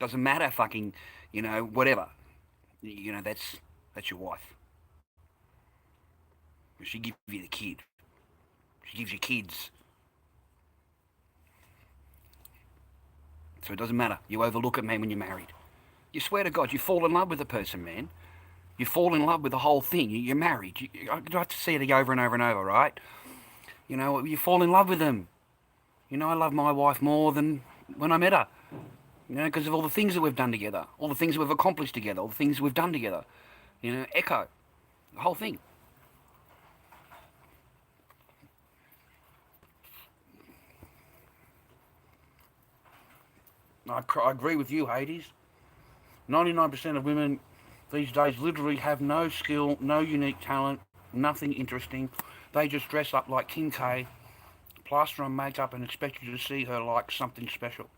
Doesn't matter fucking, whatever. That's your wife. She gives you the kid. She gives you kids. So it doesn't matter. You overlook it, man, when you're married. You swear to God, you fall in love with a person, man. You fall in love with the whole thing. You're married. I have to see it over and over and over, right? You fall in love with them. I love my wife more than when I met her. Because of all the things that we've done together. All the things that we've accomplished together. All the things that we've done together. Echo. The whole thing. I agree with you, Hades. 99% of women these days literally have no skill, no unique talent, nothing interesting. They just dress up like Kim K, plaster on makeup, and expect you to see her like something special.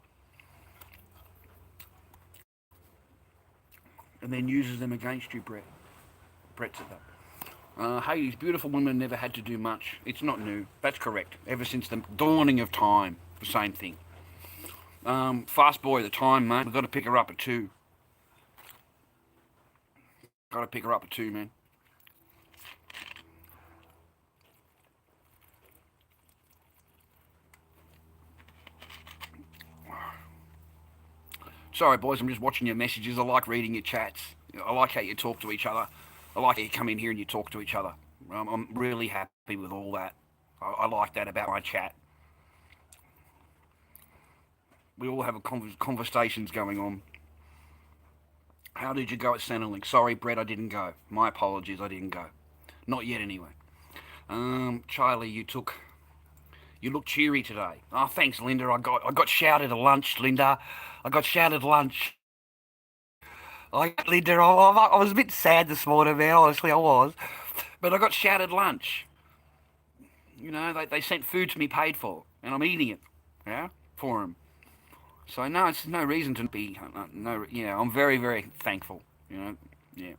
And then uses them against you, Brett. Brett said that. Hey, these beautiful women never had to do much. It's not new. That's correct. Ever since the dawning of time, the same thing. Fast boy, the time, mate. We've got to pick her up at 2. Got to pick her up at 2, man. Sorry, boys, I'm just watching your messages. I like reading your chats. I like how you talk to each other. I like how you come in here and you talk to each other. I'm really happy with all that. I like that about my chat. We all have conversations going on. How did you go at Centrelink? Sorry, Brett, I didn't go. My apologies, I didn't go. Not yet, anyway. Charlie, you look cheery today. Oh, thanks, Linda. I got shouted at lunch, Linda. I got shouted at lunch. Linda, I was a bit sad this morning, man. Honestly, I was. But I got shouted lunch. You know, they sent food to me paid for, and I'm eating it. Yeah, for them. So no, it's no reason to be no. Yeah, I'm very very thankful. You know, yeah.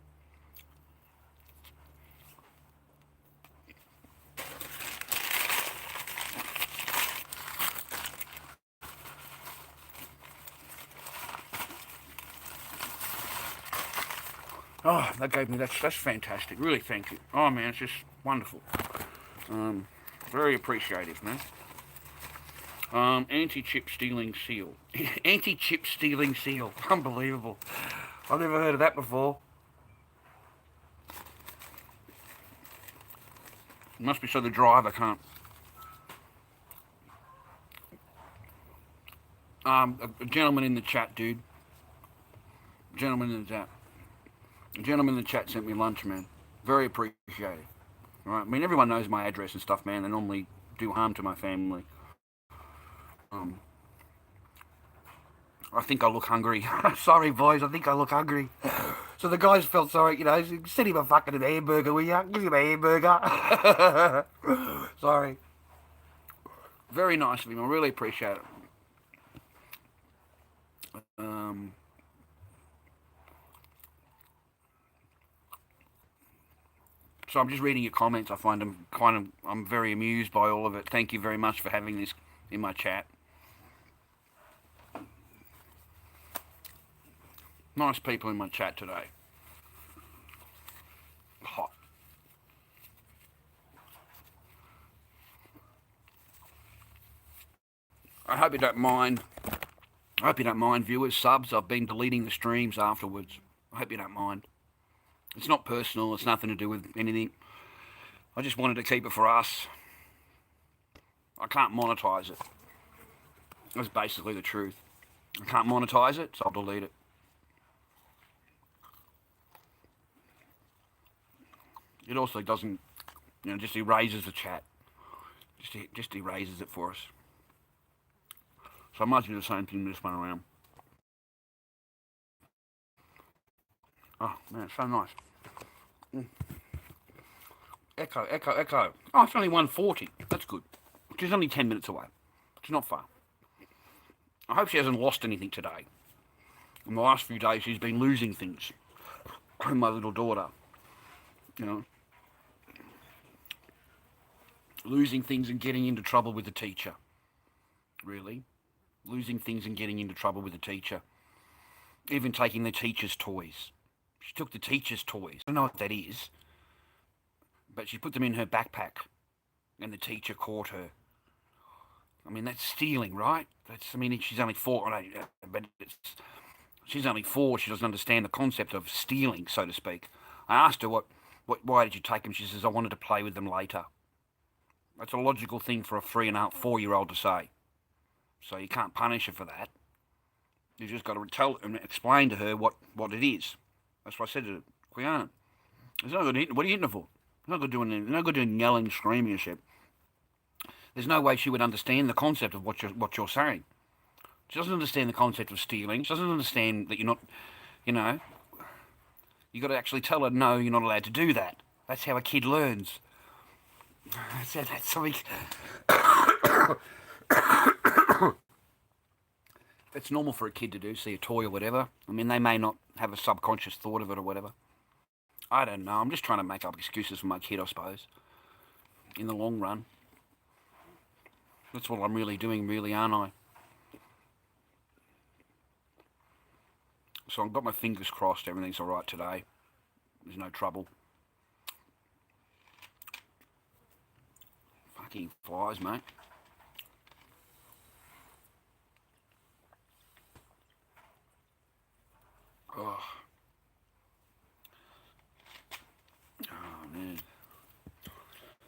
Oh, that gave me that's fantastic. Really, thank you. Oh man, it's just wonderful. Um, very appreciative, man. Anti-chip stealing seal. Anti-chip stealing seal. Unbelievable. I've never heard of that before. It must be so the driver can't. A gentleman in the chat, dude. Gentleman in the chat. A gentleman in the chat sent me lunch, man. Very appreciative. All right. I mean, everyone knows my address and stuff, man. They normally do harm to my family. Um, I think I look hungry. Sorry, boys. I think I look hungry. So the guys felt sorry, you know. Send him a fucking hamburger, will ya? Give him a hamburger. Sorry. Very nice of him. I really appreciate it. Um, so I'm just reading your comments. I find them kind of. I'm very amused by all of it. Thank you very much for having this in my chat. Nice people in my chat today. Hot. I hope you don't mind. I hope you don't mind, viewers, subs. I've been deleting the streams afterwards. I hope you don't mind. It's not personal. It's nothing to do with anything. I just wanted to keep it for us. I can't monetize it. That's basically the truth. I can't monetize it, so I'll delete it. It also doesn't, just erases the chat. Just erases it for us. So I might do the same thing this one around. Oh, man, it's so nice. Mm. Echo, echo, echo. Oh, it's only 1:40. That's good. Which is only 10 minutes away. Which is not far. I hope she hasn't lost anything today. In the last few days, she's been losing things. My little daughter. You know. Losing things and getting into trouble with the teacher. Really. Losing things and getting into trouble with the teacher. Even taking the teacher's toys. She took the teacher's toys. I don't know what that is. But she put them in her backpack. And the teacher caught her. I mean, that's stealing, right? She's only 4. But she's only 4. She doesn't understand the concept of stealing, so to speak. I asked her, why did you take them? She says, I wanted to play with them later. That's a logical thing for a 4-year-old to say. So you can't punish her for that. You just got to tell and explain to her what it is. That's what I said to her. Quiana, there's no good hitting. What are you hitting her for? No good doing yelling, screaming and shit. There's no way she would understand the concept of what you're saying. She doesn't understand the concept of stealing. She doesn't understand that you're not, You got to actually tell her, no, you're not allowed to do that. That's how a kid learns. That's something. It's normal for a kid to do, see a toy or whatever. I mean, they may not have a subconscious thought of it or whatever. I don't know. I'm just trying to make up excuses for my kid, I suppose. In the long run. That's what I'm really doing, really, aren't I? So I've got my fingers crossed everything's alright today. There's no trouble. Fucking flies, mate. Oh. Oh, man.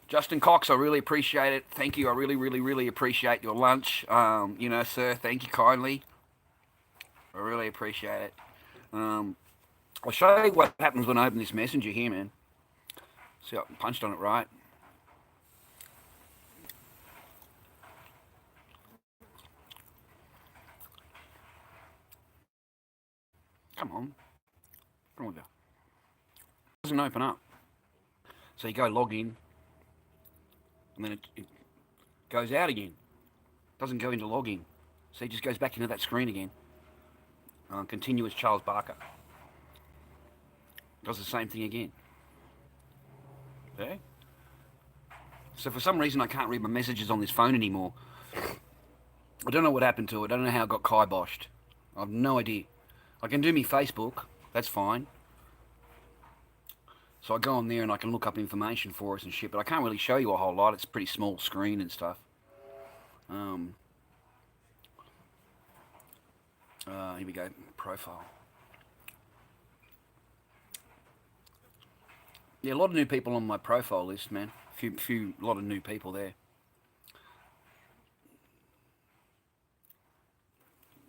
Justin Cox, I really appreciate it. Thank you. I really, really, really appreciate your lunch. Sir, thank you kindly. I really appreciate it. I'll show you what happens when I open this messenger here, man. See, I punched on it right. Come on. Come on, go. It doesn't open up. So you go log in, and then it goes out again. It doesn't go into login. So it just goes back into that screen again. Continue as Charles Barker. Does the same thing again. Okay? So for some reason I can't read my messages on this phone anymore. I don't know what happened to it. I don't know how it got kiboshed. I have no idea. I can do me Facebook. That's fine. So I go on there and I can look up information for us and shit, but I can't really show you a whole lot. It's a pretty small screen and stuff. Here we go. Profile. Yeah, a lot of new people on my profile list, man. A lot of new people there.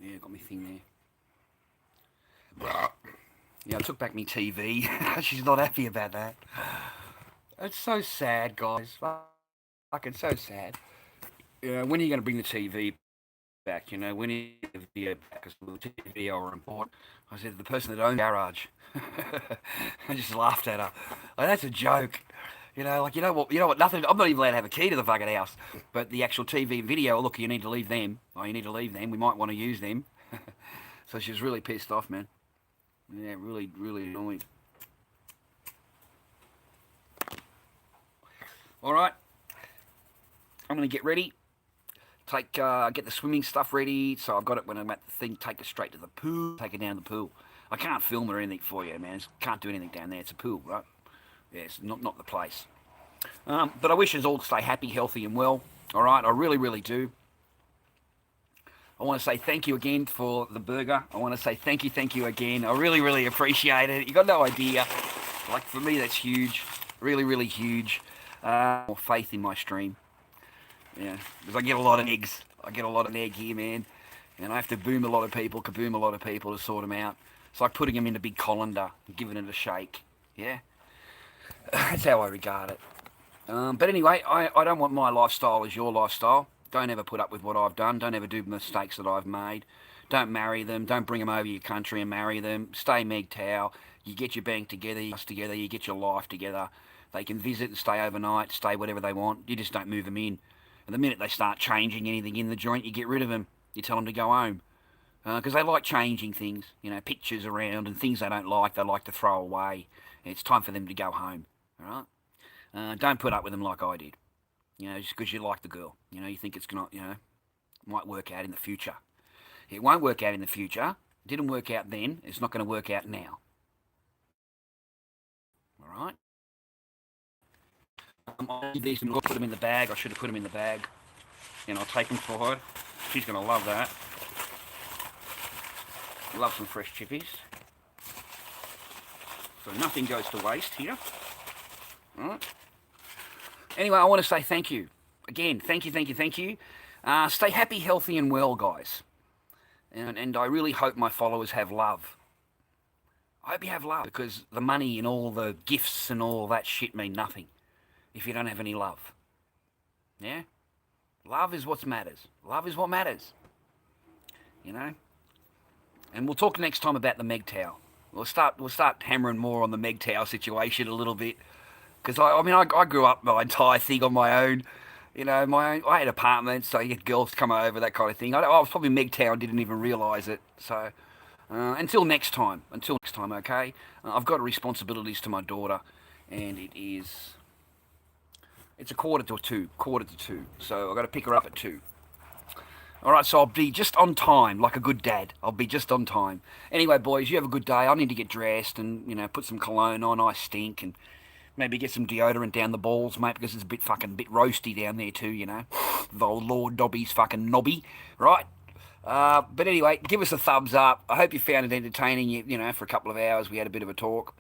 Yeah, got me thing there. Yeah, I took back me TV. She's not happy about that. It's so sad, guys. Fucking so sad. When are you going to bring the TV back? When are you going to be back? Because the TV are important. I said, the person that owns the garage. I just laughed at her. Like, that's a joke. You know what, nothing, I'm not even allowed to have a key to the fucking house. But the actual TV and video, look, you need to leave them. Oh, you need to leave them. We might want to use them. So she was really pissed off, man. Yeah, really, really annoyed. Alright. I'm going to get ready. Get the swimming stuff ready. So I've got it when I'm at the thing. Take it straight to the pool. Take it down to the pool. I can't film or anything for you, man. Can't do anything down there. It's a pool, right? Yeah, it's not the place. But I wish us all to stay happy, healthy, and well. Alright, I really, really do. I want to say thank you again for the burger. I want to say thank you again. I really, really appreciate it. You got no idea. Like, for me, that's huge. Really, really huge. More faith in my stream. Yeah, because I get a lot of eggs. I get a lot of egg here, man. And I have to kaboom a lot of people to sort them out. It's like putting them in a big colander and giving it a shake. Yeah? That's how I regard it. But anyway, I don't want my lifestyle as your lifestyle. Don't ever put up with what I've done. Don't ever do mistakes that I've made. Don't marry them. Don't bring them over your country and marry them. Stay MGTOW. You get your bank together, you get your life together. They can visit and stay overnight, stay whatever they want. You just don't move them in. And the minute they start changing anything in the joint, you get rid of them. You tell them to go home. Because they like changing things, pictures around and things they don't like, they like to throw away. It's time for them to go home. All right? Don't put up with them like I did. Just because you like the girl. You think it's not, might work out in the future. It won't work out in the future. It didn't work out then. It's not going to work out now. All right? I'll leave these and put them in the bag. I should have put them in the bag. I'll take them for her. She's going to love that. Love some fresh chippies. So nothing goes to waste here. All right? Anyway, I want to say thank you. Again, thank you. Stay happy, healthy, and well, guys. And I really hope my followers have love. I hope you have love, because the money and all the gifts and all that shit mean nothing if you don't have any love. Yeah? Love is what matters. Love is what matters. And we'll talk next time about the MGTOW. we'll start hammering more on the MGTOW situation a little bit. Because I grew up my entire thing on my own. I had apartments, so you get girls to come over, that kind of thing. I was probably MGTOW, didn't even realise it. So until next time, okay. I've got responsibilities to my daughter, and it's a quarter to two. So I've got to pick her up at 2. All right, so I'll be just on time, like a good dad. I'll be just on time. Anyway, boys, you have a good day. I need to get dressed and put some cologne on. I stink, and maybe get some deodorant down the balls, mate, because it's a bit roasty down there too. The old Lord Dobby's fucking knobby, right? But anyway, give us a thumbs up. I hope you found it entertaining. For a couple of hours we had a bit of a talk.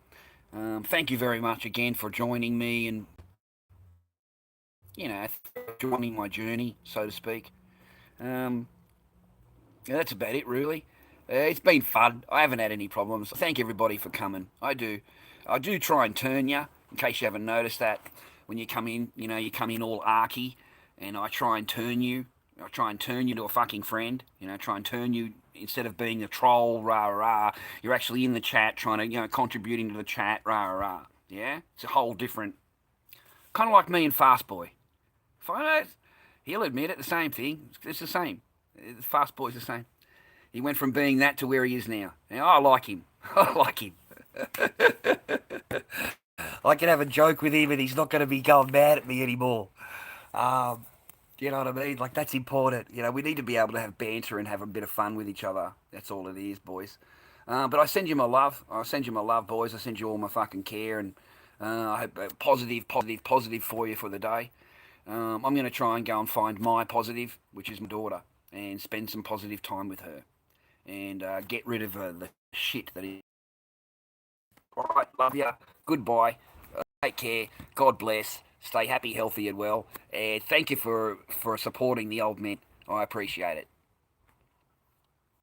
Thank you very much again for joining me and joining my journey, so to speak. Um, yeah, that's about it, really. It's been fun. I haven't had any problems. Thank everybody for coming. I do. I do try and turn you, in case you haven't noticed that. When you come in, you come in all arky, and I try and turn you. I try and turn you to a fucking friend. Try and turn you, instead of being a troll, rah rah. You're actually in the chat, trying to, contributing to the chat, rah rah. Yeah, it's a whole different, kind of like me and Fast Boy. If I know, he'll admit it. The same thing. It's the same. Fast Boy's the same. He went from being that to where he is now. Now I like him. I like him. I can have a joke with him, and he's not going to be going mad at me anymore. You know what I mean? Like, that's important. We need to be able to have banter and have a bit of fun with each other. That's all it is, boys. But I send you my love. I send you my love, boys. I send you all my fucking care, and I hope positive for you for the day. I'm going to try and go and find my positive, which is my daughter, and spend some positive time with her, and get rid of the shit that is. All right, love you. Goodbye. Take care. God bless. Stay happy, healthy, and well. And thank you for supporting the old men. I appreciate it.